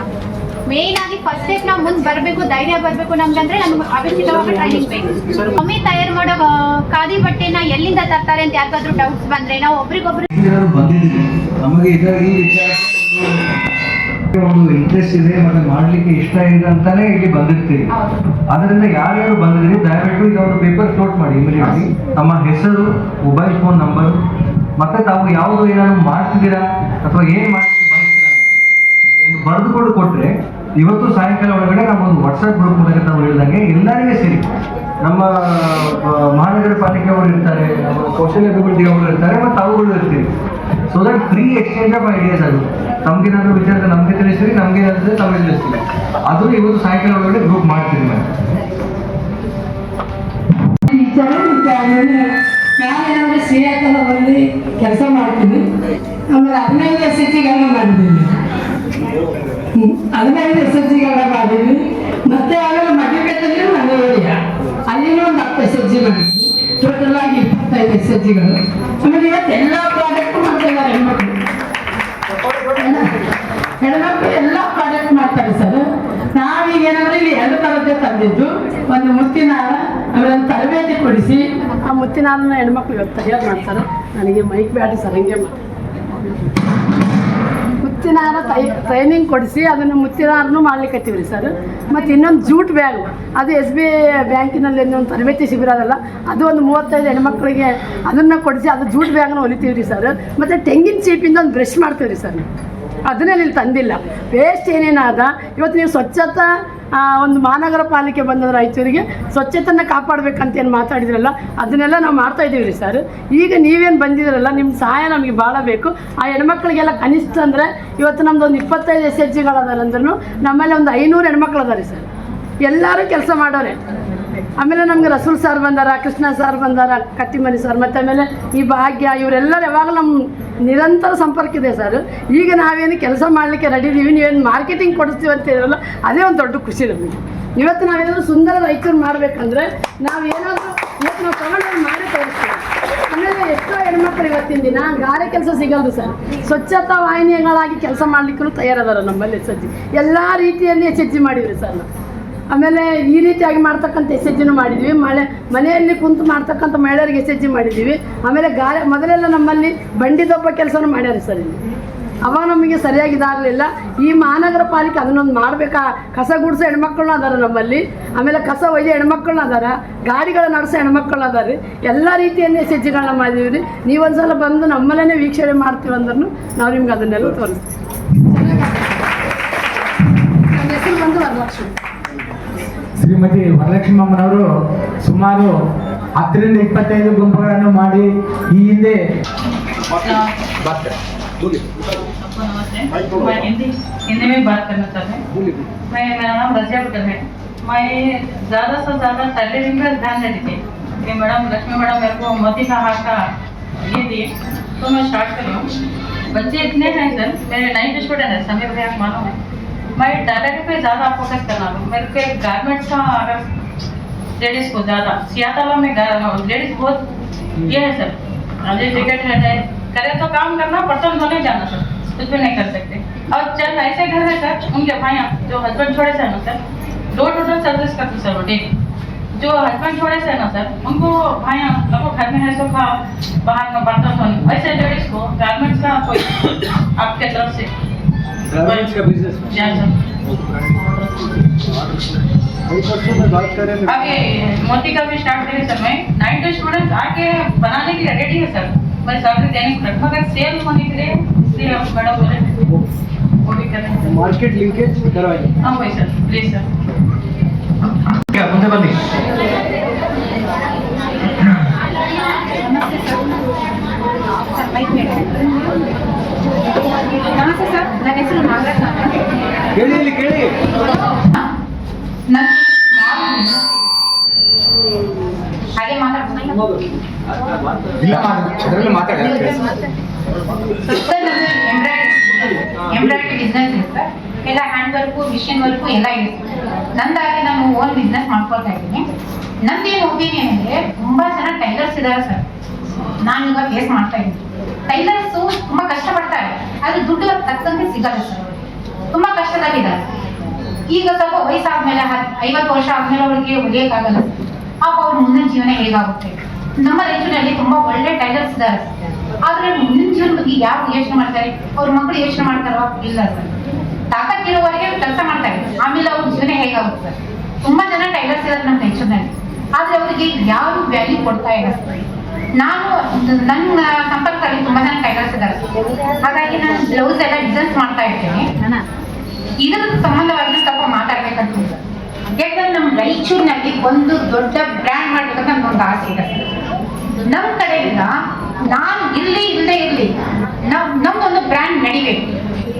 ಮೇನ್ ಆಗಿ ಫಸ್ಟ್ ಸ್ಟೆಪ್ ನಾವು ಮುಂದೆ ಬರಬೇಕು, ಧೈರ್ಯ ಬರಬೇಕು ನಮ್ಗಂದ್ರೆ ನಮ್ಗೆ ಅವಶ್ಯಕವಾಗಿ ಟ್ರೈನಿಂಗ್ ಬೇಕು. ಮಮ್ಮಿ ತಯಾರು ಮಾಡೋ ಖಾದಿ ಬಟ್ಟೆನ ಎಲ್ಲಿಂದ ತರ್ತಾರೆ ಅಂತ ಯಾರಿಗಾದ್ರೂ ಡೌಟ್ಸ್ ಬಂದ್ರೆ ನಾವು ಒಬ್ರಿಗೊಬ್ರು ಬಂದಿದ್ದೀವಿ. ನಮಗೆ ಈ ವಿಚಾರ ಒಂದು ಇಂಟ್ರೆಸ್ಟ್ ಇದೆ ಮತ್ತೆ ಮಾಡ್ಲಿಕ್ಕೆ ಇಷ್ಟ ಇದೆ ಅಂತಾನೆ ಇಲ್ಲಿ ಬಂದಿರ್ತೀವಿ. ಅದರಿಂದ ಯಾರ್ಯಾರು ಬಂದಿದ್ದೀರಿ ದಯವಿಟ್ಟು ಈಗ ಒಂದು ಪೇಪರ್ ನೋಟ್ ಮಾಡಿ ಇಮಿಡಿಯೇಟ್ಲಿ ನಮ್ಮ ಹೆಸರು, ಮೊಬೈಲ್ ಫೋನ್ ನಂಬರ್, ಮತ್ತೆ ತಾವು ಯಾವುದು ಏನಾದ್ರು ಮಾಡ್ತಿದ್ದೀರಾ ಅಥವಾ ಏನ್ ಮಾಡ್ಲಿಕ್ಕೆ ಬಯಸ್ತೀರಾ ಬರೆದುಕೊಂಡು ಕೊಟ್ರೆ ಇವತ್ತು ಸಾಯಂಕಾಲ ಒಳಗಡೆ ನಮ್ಮ ಒಂದು ವಾಟ್ಸ್ಆಪ್ ಗ್ರೂಪ್ ಮೂಲಕ ನಾವು ಹೇಳಿದಂಗೆ ಎಲ್ಲರಿಗೆ ಸೇರಿ ನಮ್ಮ ಮಹಾನಗರ ಪಾಲಿಕೆ ಅವರು ಇರ್ತಾರೆ, ನಮ್ಮ ಕೌಶಲ್ಯ ಅಭಿವೃದ್ಧಿ ಅವರು ಇರ್ತಾರೆ, ಮತ್ತು ತಾವುಗಳು ಇರ್ತೀವಿ. So that free exchange of ideas ಅದು ನಮ್ಗೇನಾದ್ರೂ ವಿಚಾರ ನಮಗೆ ತಿಳಿಸ್ತೀವಿ, ನಮ್ಗೇನಾದ್ರೆ ತಮಗೆ ತಿಳಿಸ್ತೀವಿ. ಅದು ಇವತ್ತು ಸಾಯಂಕಾಲ ಒಳಗಡೆ ಗ್ರೂಪ್ ಮಾಡ್ತೀವಿ. ನಾನೇನಾದ್ರೆ ಶ್ರೀಯಾಕಲದಲ್ಲಿ ಕೆಲಸ ಮಾಡ್ತೀನಿ. ಆಮೇಲೆ 15 SHGಗಳನ್ನ ಮಾಡಿದ್ದೀನಿ, 15 SHGಗಳನ್ನ ಮಾಡಿದ್ದೀನಿ. ಮತ್ತೆ ಆಮೇಲೆ ಮಧ್ಯದಲ್ಲಿ ಮನೆಯ ಅಲ್ಲಿನೂ ಒಂದು 10 SHG ಮಾಡಿದ್ದೀನಿ. ಟೋಟಲ್ ಆಗಿ 25 SHGಗಳು. ಆಮೇಲೆ ಇವತ್ತು ಎಲ್ಲ ಪ್ರಾಡಕ್ಟ್ ಮಾಡ್ತಾ ಇದ್ದಾರೆ ಹೆಣ್ಮಕ್ಳು ಎಲ್ಲ ಪ್ರಾಡಕ್ಟ್ ಮಾಡ್ತಾರೆ ಸರ್. ನಾವೀಗ ಏನಂದ್ರೆ ಇಲ್ಲಿ 2 ಥರದ್ದೇ ತಂದಿದ್ದು, ಒಂದು ಮುತ್ತಿನಾರ, ಆಮೇಲೆ ಒಂದು ತರಬೇತಿ ಕೊಡಿಸಿ ಆ ಮುತ್ತಿನಾರನ್ನ ಹೆಣ್ಮಕ್ಳು ಇವತ್ತು ತಯಾರು ಮಾಡ್ತಾರೆ. ನನಗೆ ಮೈಕ್ ಬ್ಯಾಡಿ ಸರ್, ಹಂಗೆ ಮುತ್ತಿನಾರ ಟ್ರೈನಿಂಗ್ ಕೊಡಿಸಿ ಅದನ್ನು ಮುತ್ತಿನಾರನ್ನು ಮಾಡ್ಲಿಕ್ಕೆ ರೀ ಸರ್. ಮತ್ತು ಇನ್ನೊಂದು ಜೂಟ್ ಬ್ಯಾಗು, ಅದು SBI ಬ್ಯಾಂಕಿನಲ್ಲಿ ಇನ್ನೊಂದು ತರಬೇತಿ ಶಿಬಿರ ಅದಲ್ಲ, ಅದು ಒಂದು 35 ಹೆಣ್ಮಕ್ಳಿಗೆ ಅದನ್ನು ಕೊಡಿಸಿ ಅದು ಜೂಟ್ ಬ್ಯಾಗ್ನ ಹೊಲಿತೀವಿ ರೀ ಸರ್. ಮತ್ತು ತೆಂಗಿನ ಚೀಪಿಂದ ಒಂದು ಬ್ರಷ್ ಮಾಡ್ತೀವಿ ರೀ ಸರ್. ಅದನ್ನೇ ಇಲ್ಲಿ ತಂದಿಲ್ಲ. ವೇಸ್ಟ್ ಏನೇನಾದ ಇವತ್ತು ನೀವು ಸ್ವಚ್ಛತಾ ಒಂದು ಮಹಾನಗರ ಪಾಲಿಕೆ ಬಂದದ ರಾಯಚೂರಿಗೆ ಸ್ವಚ್ಛತೆಯನ್ನು ಕಾಪಾಡಬೇಕಂತ ಏನು ಮಾತಾಡಿದ್ರಲ್ಲ, ಅದನ್ನೆಲ್ಲ ನಾವು ಮಾಡ್ತಾ ಇದ್ದೀವಿ ರೀ ಸರ್. ಈಗ ನೀವೇನು ಬಂದಿದ್ರಲ್ಲ, ನಿಮ್ಮ ಸಹಾಯ ನಮಗೆ ಭಾಳ ಬೇಕು. ಆ ಹೆಣ್ಮಕ್ಳಿಗೆಲ್ಲ ಕನಿಷ್ಠ ಅಂದರೆ ಇವತ್ತು ನಮ್ಮದು ಒಂದು 25 SHGಗಳದಾರ ಅಂದ್ರೂ ನಮ್ಮಲ್ಲಿ ಒಂದು 500 ಹೆಣ್ಮಕ್ಳು ಅದಾರೆ ಸರ್. ಎಲ್ಲರೂ ಕೆಲಸ ಮಾಡೋರೆ. ಆಮೇಲೆ ನಮಗೆ ರಸೂಲ್ ಸರ್ ಬಂದಾರ, ಕೃಷ್ಣ ಸರ್ ಬಂದಾರ, ಕತ್ತಿಮನಿ ಸರ್, ಮತ್ತು ಆಮೇಲೆ ಈ ಭಾಗ್ಯ, ಇವರೆಲ್ಲರೂ ಯಾವಾಗ ನಮ್ಮ ನಿರಂತರ ಸಂಪರ್ಕ ಇದೆ ಸರ್. ಈಗ ನಾವೇನು ಕೆಲಸ ಮಾಡಲಿಕ್ಕೆ ರೆಡಿ ಇದ್ದೀವಿ. ನೀವೇನು ಮಾರ್ಕೆಟಿಂಗ್ ಕೊಡಿಸ್ತೀವಿ ಅಂತ ಹೇಳಿರಲ್ಲ, ಅದೇ ಒಂದು ದೊಡ್ಡ ಖುಷಿ ನಮಗೆ. ಇವತ್ತು ನಾವೇನಾದರೂ ಸುಂದರ ರಾಯಚೂರು ಮಾಡಬೇಕಂದ್ರೆ ನಾವೇನಾದರೂ ಇವತ್ತು ನಾವು ತಗೊಂಡು ಮಾಡಿ ತೋರಿಸ್ತೀವಿ. ಆಮೇಲೆ ಎಷ್ಟೋ ಹೆಣ್ಮಕ್ಳು ಇವತ್ತಿನ ದಿನ ಗಾರೆ ಕೆಲಸ ಸಿಗಲ್ದು ಸರ್. ಸ್ವಚ್ಛತಾ ವಾಹಿನಿಗಳಾಗಿ ಕೆಲಸ ಮಾಡಲಿಕ್ಕೂ ತಯಾರದಾರ ನಮ್ಮಲ್ಲಿ SHG. ಎಲ್ಲ ರೀತಿಯಲ್ಲಿ SHG ಮಾಡಿದ್ರಿ ಸರ್ ನಾವು. ಆಮೇಲೆ ಈ ರೀತಿಯಾಗಿ ಮಾಡ್ತಕ್ಕಂಥ SHGನೂ ಮಾಡಿದ್ವಿ. ಮನೆಯಲ್ಲಿ ಕುಂತು ಮಾಡ್ತಕ್ಕಂಥ ಮಹಿಳೆಯರಿಗೆ SHG ಮಾಡಿದ್ದೀವಿ. ಆಮೇಲೆ ಮೊದಲೆಲ್ಲ ನಮ್ಮಲ್ಲಿ ಬಂಡಿದೊಬ್ಬ ಕೆಲಸನೂ ಮಾಡ್ಯಾರ ಸರ್ ಇಲ್ಲಿ. ಅವಾಗ ನಮಗೆ ಸರಿಯಾಗಿ ಇದಾಗಲಿಲ್ಲ. ಈ ಮಹಾನಗರ ಪಾಲಿಕೆ ಅದನ್ನೊಂದು ಮಾಡಬೇಕಾ. ಕಸ ಗುಡಿಸೋ ಹೆಣ್ಮಕ್ಳನ್ನ ಅದಾರ ನಮ್ಮಲ್ಲಿ, ಆಮೇಲೆ ಕಸ ಒಯ್ಯೋ ಹೆಣ್ಮಕ್ಳನ್ನ ಅದಾರ, ಗಾಡಿಗಳ ನಡೆಸೋ ಹೆಣ್ಮಕ್ಳನ್ನ ಅದಾರ ರೀ. ಎಲ್ಲ ರೀತಿಯಲ್ಲಿ SHGಗಳನ್ನ ಮಾಡಿದೀವಿ ರೀ. ನೀವೊಂದ್ಸಲ ಬಂದು ನಮ್ಮಲ್ಲೇ ವೀಕ್ಷಣೆ ಮಾಡ್ತೀವಿ ಅಂದ್ರೂ ನಾವು ನಿಮ್ಗೆ ಅದನ್ನೆಲ್ಲ ತೋರಿಸ್ತೀವಿ. ನನ್ನ ಹೆಸರು ಬಂದು ವರಲಕ್ಷ್ಮಿ. ಶ್ರೀಮತಿ ವರಲಕ್ಷ್ಮಿ ಅಮ್ಮನವರು ಸುಮಾರು 10 ರಿಂದ 25 ಗುಂಪುಗಳನ್ನು ಮಾಡಿ ಈ ಹಿಂದೆ हिंदी में बात करना चाहते हैं। मेरा नाम रजिया पटेल है। मैं ज़्यादा से ज़्यादा टेलरिंग पर ध्यान देती थी कि मैडम लक्ष्मी मैडम मेरे को मोती का हार का ये दिए तो मैं स्टार्ट कर रही हूँ। बच्चे इतने हैं सर, मेरे 9 स्टूडेंट हैं, समीर भैया मालूम है। मैं टेलरिंग पे ज़्यादा फोकस करना हूँ। मेरे को गारमेंट्स का अगर लेडीज़ को ज़्यादा सियातला में लेडीज़ बहुत ये है सर, मुझे टिकट है करे तो काम करना, पर्सन तो नहीं जाना सर, कुछ भी नहीं कर सकते। और चल ऐसे घर है सर, उनके भाई जो हस्बैंड छोड़े से ना sir, door to door service करते सर वो डेली। जो हस्बैंड छोड़े से ना सर, उनको भाई आपको घर में है सोफा, बाहर में बर्तन धोने, ऐसे लेडीज को गारमेंट्स का कोई आपके तरफ से गारमेंट्स का बिजनेस बात करें। आगे मोती का भी स्टार्ट करें सर। मैं 90 स्टूडेंट्स आके बनाने के लिए रेडी है सर। मैं सैलरी देने को मगर सेल होने के लिए इसलिए मैडम बोले वो भी करें। मार्केट लिंकेज करवाइए। हाँ वही सर, प्लीज सर। क्या ಮುಂದೆ ಬನ್ನಿ. ನಮಸ್ತೆ ಸರ್, ನನ್ನ ಹೆಸರು ನಾಗರಾಜ್ ಅಂತ. ಕೇಳಿ ಇಲ್ಲಿ ಕೇಳಿ. ಹಾಗೆ ಮಾತಾಡ್ತೀನಿ. ಇಲ್ಲ ಅದರಲ್ಲಿ ಮಾತಾಡಿ. ಸರ್ ನಮ್ಮದು ಎಂಬ್ರಾಯ್ಡ್ರಿ ಬಿಸ್ನೆಸ್ ಇದೆ ಸರ್. ಎಲ್ಲ ಹ್ಯಾಂಡ್ ವರ್ಕು, ಮಿಷಿನ್ ವರ್ಕು ಎಲ್ಲ ಇದೆ. ನಂದಾಗಿ ನಾನು ಓನ್ ಬಿಸ್ನೆಸ್ ಮಾಡ್ಕೊಳ್ತಾ ಇದ್ದೀನಿ. ನಂದೇನು ಒಪಿನಿಯನ್ ಅಂದರೆ, ತುಂಬಾ ಜನ ಟೈಲರ್ಸ್ ಇದ್ದಾರೆ ಸರ್, ನಾನೀಗ ಫೇಸ್ ಮಾಡ್ತಾ ಇದ್ದೀನಿ. ಟೈಲರ್ಸು ತುಂಬಾ ಕಷ್ಟಪಡ್ತಾರೆ, ಆದ್ರೆ ದುಡ್ಡು ತಕ್ಕಂತೆ ಸಿಗಲ್ಲ ಸರ್. ತುಂಬಾ ಕಷ್ಟದಲ್ಲಿದ್ದಾರೆ. ಈಗ ಸ್ವಲ್ಪ ವಯಸ್ಸಾದ್ಮೇಲೆ 50 ವರ್ಷ ಆದ್ಮೇಲೆ ಅವ್ರಿಗೆ ಹೊಲಿಯಕ್ಕಾಗಲ್ಲ ಸರ್. ಪಾಪ ಅವ್ರ ಮುಂದಿನ ಜೀವನ ಹೇಗಾಗುತ್ತೆ. ನಮ್ಮ ರಾಯಚೂರಿನಲ್ಲಿ ತುಂಬಾ ಒಳ್ಳೆ ಟೈಲರ್ಸ್ ಇದ್ದಾರೆ, ಆದ್ರೆ ಮುಂದಿನ ಜೀವನ ಬಗ್ಗೆ ಯಾರು ಯೋಚನೆ ಮಾಡ್ತಾರೆ? ಅವ್ರ ಮಕ್ಕಳು ಯೋಚನೆ ಮಾಡ್ತಾರೋ? ಇಲ್ಲ ಸರ್. ತಾಕತ್ತಿರುವವರೆಗೆ ಕೆಲಸ ಮಾಡ್ತಾರೆ, ಆಮೇಲೆ ಅವ್ರ ಜೀವನ ಹೇಗಾಗುತ್ತೆ ಸರ್. ತುಂಬಾ ಜನ ಟೈಲರ್ಸ್ ಇದ್ದಾರೆ ನಮ್ಮ ರಾಯಚೂರಿನಲ್ಲಿ, ಆದ್ರೆ ಅವರಿಗೆ ಯಾರು ವ್ಯಾಲ್ಯೂ ಕೊಡ್ತಾ ಇಲ್ಲ ಸರ್. ನಾನು ನನ್ನ ಸಂಪರ್ಕದಲ್ಲಿ ತುಂಬಾ ಜನ ಟೈಲರ್ಸ್ ಇದ್ದಾರೆ, ಹಾಗಾಗಿ ನಾನು ಬ್ಲೌಸ್ ಎಲ್ಲ ಡಿಸೈನ್ಸ್ ಮಾಡ್ತಾ ಇರ್ತೇನೆ. ಇದರ ಸಂಬಂಧವಾಗಿ ಸ್ವಲ್ಪ ಮಾತಾಡ್ಬೇಕಂತ ಯಾಕಂದ್ರೆ ನಮ್ಮ ರಾಯಚೂರಿನಲ್ಲಿ ಒಂದು ದೊಡ್ಡ ಬ್ರ್ಯಾಂಡ್ ಮಾಡ್ಬೇಕಂತ ನಮ್ಗೊಂದು ಆಸೆ ಇದೆ. ನಮ್ಮ ಕಡೆಯಿಂದ ನಾನು ಇಲ್ಲೇ ಇರಲಿ ನಮ್ದೊಂದು ಬ್ರ್ಯಾಂಡ್ ನಡಿಬೇಕು.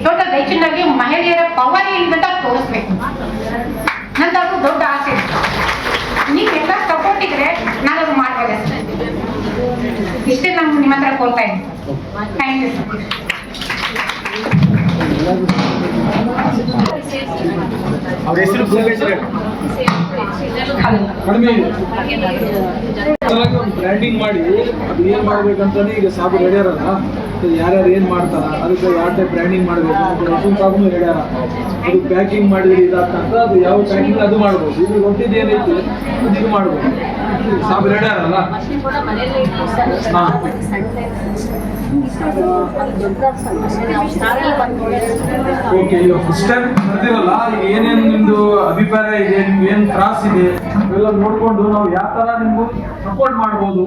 ಟೋಟಲ್ ರಾಯಚೂರಿನಲ್ಲಿ ಮಹಿಳೆಯರ ಪವರ್ ಏನಿದೆ ತೋರಿಸ್ಬೇಕು. ನಂದು ದೊಡ್ಡ ಆಸೆ ಇದೆ. ನೀವೆಲ್ಲ ಸಪೋರ್ಟ್ ಇದ್ರೆ ನಾನು ಅದು ಮಾಡ್ಬೋದು ಸರ್. ಇಷ್ಟೇ ನಮ್ಮ ನಿಮ್ಮ ಹತ್ರ ಕೊಡ್ತಾ ಇದ್ದೀನಿ. Thank you sir. ಅವ್ರ ಹೆಸರು ಟೋಟಲಾಗಿ ಒಂದು ಬ್ರ್ಯಾಂಡಿಂಗ್ ಮಾಡಿ ಅದು ಏನು ಮಾಡ್ಬೇಕಂತಂದ್ರೆ ಈಗ ಸಾಬು ಹೇಳ್ಯಾರಲ್ಲ, ಯಾರ್ಯಾರು ಏನು ಮಾಡ್ತಾರ ಅದಕ್ಕೆ ಯಾವ ಟೈಪ್ ಬ್ರ್ಯಾಂಡಿಂಗ್ ಮಾಡಬೇಕು ಅಂತ ರಸೂಲ್ ಸಾಬು ಹೇಳ್ಯಾರ. ಅದು ಪ್ಯಾಕಿಂಗ್ ಮಾಡಿದ್ರೆ ಇದಾಗ್ತಂತ ಅದು ಯಾವ ಪ್ಯಾಕಿಂಗ್ ಅದು ಮಾಡ್ಬೋದು. ಇದು ರೊಟ್ಟಿದ್ದು ಏನೈತಿ ಅದು ಇದು ಮಾಡ್ಬೋದು. ಸಾಬು ಹೇಳ್ಯಾರಲ್ಲ. ಓಕೆ, ಈಗ ಫಸ್ಟ್ ಟೈಮ್ ಬರ್ದಿರಲ್ಲ, ಈಗ ಏನೇನು ನಿಮ್ದು ಅಭಿಪ್ರಾಯ ಇದೆ, ನಿಮ್ಗೆ ಏನು ತ್ರಾಸ ಇದೆ ಇವೆಲ್ಲ ನೋಡ್ಕೊಂಡು ನಾವು ಯಾವ ಥರ ನಿಮ್ಗೆ ಸಪೋರ್ಟ್ ಮಾಡ್ಬೋದು,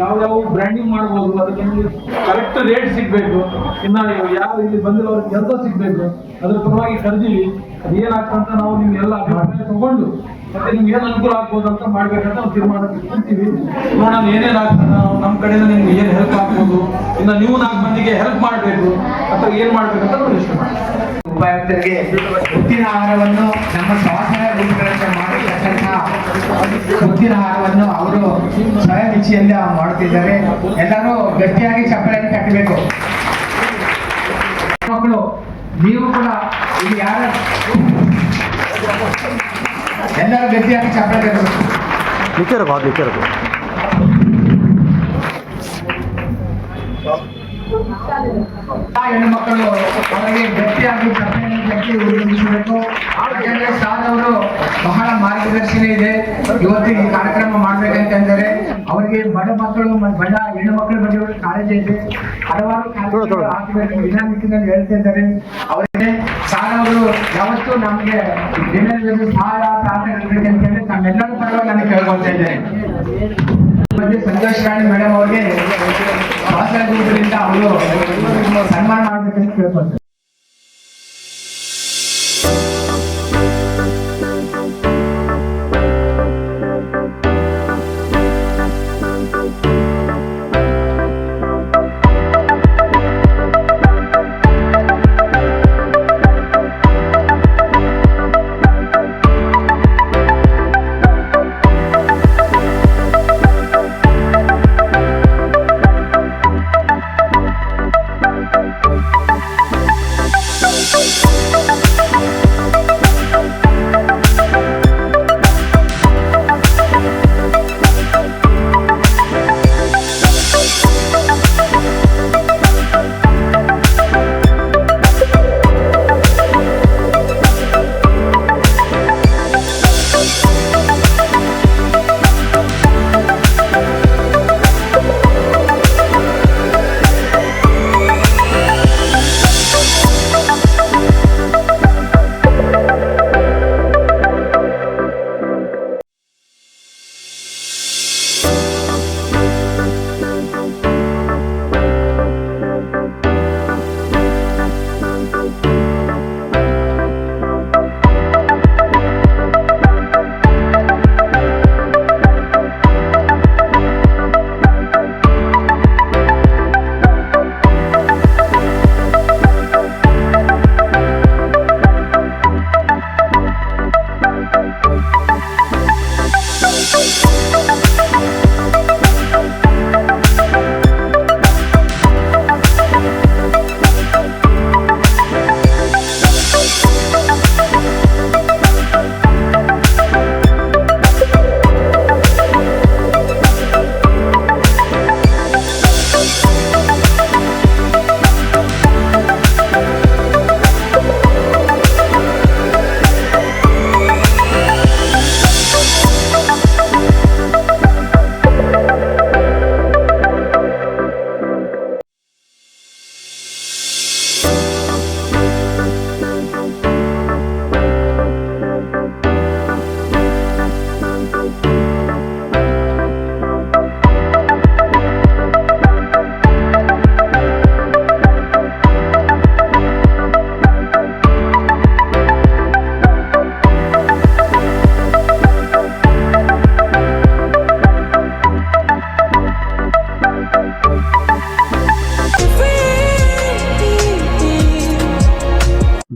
ಯಾವ ಬ್ರ್ಯಾಂಡಿಂಗ್ ಮಾಡ್ಬೋದು, ಅದಕ್ಕೆ ನಿಮ್ಗೆ ಕರೆಕ್ಟ್ ರೇಟ್ ಸಿಗಬೇಕು. ಇನ್ನು ಯಾರು ಇಲ್ಲಿ ಬಂದಿರೋರು ಕೆಲಸ ಸಿಗಬೇಕು, ಅದ್ರ ಪರವಾಗಿ ಕರೆದೀವಿ. ಅದು ಏನಾಗ್ತಂತ ನಾವು ನಿಮ್ಗೆಲ್ಲ ಅಭಿಪ್ರಾಯ ತಗೊಂಡು ಮತ್ತೆ ನಿಮ್ಗೆ ಏನು ಅನುಕೂಲ ಆಗ್ಬೋದು ಅಂತ ಮಾಡ್ಬೇಕಂತ ನಾವು ತೀರ್ಮಾನ ಮಾಡ್ತೀವಿ. ನೋಡೋಣ ಏನೇನು ಆಗ್ತದೆ, ನಮ್ಮ ಕಡೆಯಿಂದ ನಿಮ್ಗೆ ಏನು ಹೆಲ್ಪ್ ಆಗ್ಬೋದು, ಇನ್ನು ನೀವು 4 ಮಂದಿಗೆ ಹೆಲ್ಪ್ ಮಾಡಬೇಕು ಅಥವಾ ಏನು ಮಾಡ್ಬೇಕಂತ ನಾವು ಯೋಚನೆ ಮಾಡ್ತೀವಿ. ಉಪಾಯುಕ್ತರಿಗೆ ಉದ್ದಿನ ಆಹಾರವನ್ನು ನಮ್ಮ ಸ್ವಸಹಾಯ ಗುಂಪುಗಳಿಂದ ಮಾಡಿರ್ತಕ್ಕಂಥ ಉದ್ದಿನ ಆಹಾರವನ್ನು ಅವರು ಸ್ವಯಂ ಇಚ್ಛೆಯಿಂದ ಮಾಡುತ್ತಿದ್ದಾರೆ. ಎಲ್ಲರೂ ಗಟ್ಟಿಯಾಗಿ ಚಪ್ಪಲಿಯನ್ನು ಕಟ್ಟಬೇಕು. ಮಕ್ಕಳು ನೀವು ಕೂಡ ಇಲ್ಲಿ ಯಾರ ಎಲ್ಲರೂ ಗಟ್ಟಿಯಾಗಿ ಚಪ್ಪಲಿ ಕಟ್ಟಬೇಕು. ಹೆಣ್ಣು ಮಕ್ಕಳು ಅವರಿಗೆ ಗಟ್ಟಿಯಾಗಿ ಚಪ್ಪಲಿಯನ್ನು ಕಟ್ಟಿ ಉಳಿಸಬೇಕು. ಯಾಕಂದ್ರೆ ಸಾರ್ ಅವರು ಬಹಳ ಮಾರ್ಗದರ್ಶನ ಇದೆ. ಇವತ್ತು ಈ ಕಾರ್ಯಕ್ರಮ ಮಾಡ್ಬೇಕಂತಂದರೆ ಅವರಿಗೆ ಬಡ ಮಕ್ಕಳು ಬಡ ಹೆಣ್ಣು ಮಕ್ಕಳ ಬಗ್ಗೆ ಕಾಳಜಿ ಇದೆ. ಹಲವಾರು ಕಾರ್ಯಕ್ರಮಗಳು ಹಾಕಬೇಕು ದಿನನಿತ್ಯದಲ್ಲಿ ಹೇಳ್ತಿದ್ದಾರೆ. ಅವರಿಗೆ ಸಾರ್ ಅವರು ಯಾವತ್ತೂ ನಮಗೆ ದಿನದಲ್ಲಿ ಸಹಾಯ ಇರ್ಬೇಕಂತೇಳಿ ನಮ್ಮೆಲ್ಲರೂ ಪರವಾಗಿ ನಾನು ಕೇಳ್ಕೊಳ್ತಾ ಇದ್ದೇನೆ. ಸಂತೋಷ್ ರಾಣಿ ಮೇಡಮ್ ಅವರಿಗೆ ವಾಸದಿಂದ ಅವರು ಸನ್ಮಾನ ಮಾಡಬೇಕಂತ ಕೇಳ್ಕೊಳ್ತಾರೆ.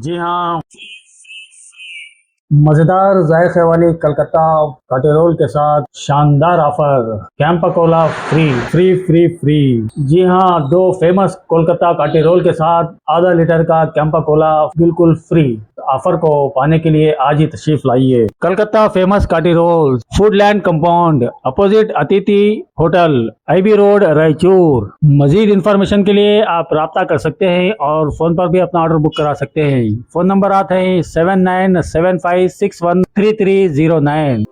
जी हाँ, मज़ेदार जायके वाली कलकत्ता काटे रोल के साथ शानदार offer, Campa Cola free free free free. जी हाँ, 2 फेमस कोलकाता काटे रोल के साथ आधा लीटर का कैंपा कोला बिल्कुल फ्री। ऑफर को पाने के लिए आज ही तशरीफ लाइए। कलकत्ता फेमस काटी रोल, फूडलैंड कंपाउंड, अपोजिट अतिथि होटल, IB रोड, रायचूर। मजीद इंफॉर्मेशन के लिए आप राब्ता कर सकते हैं और फोन पर भी अपना ऑर्डर बुक करा सकते हैं। फोन नंबर आता है 7975613309।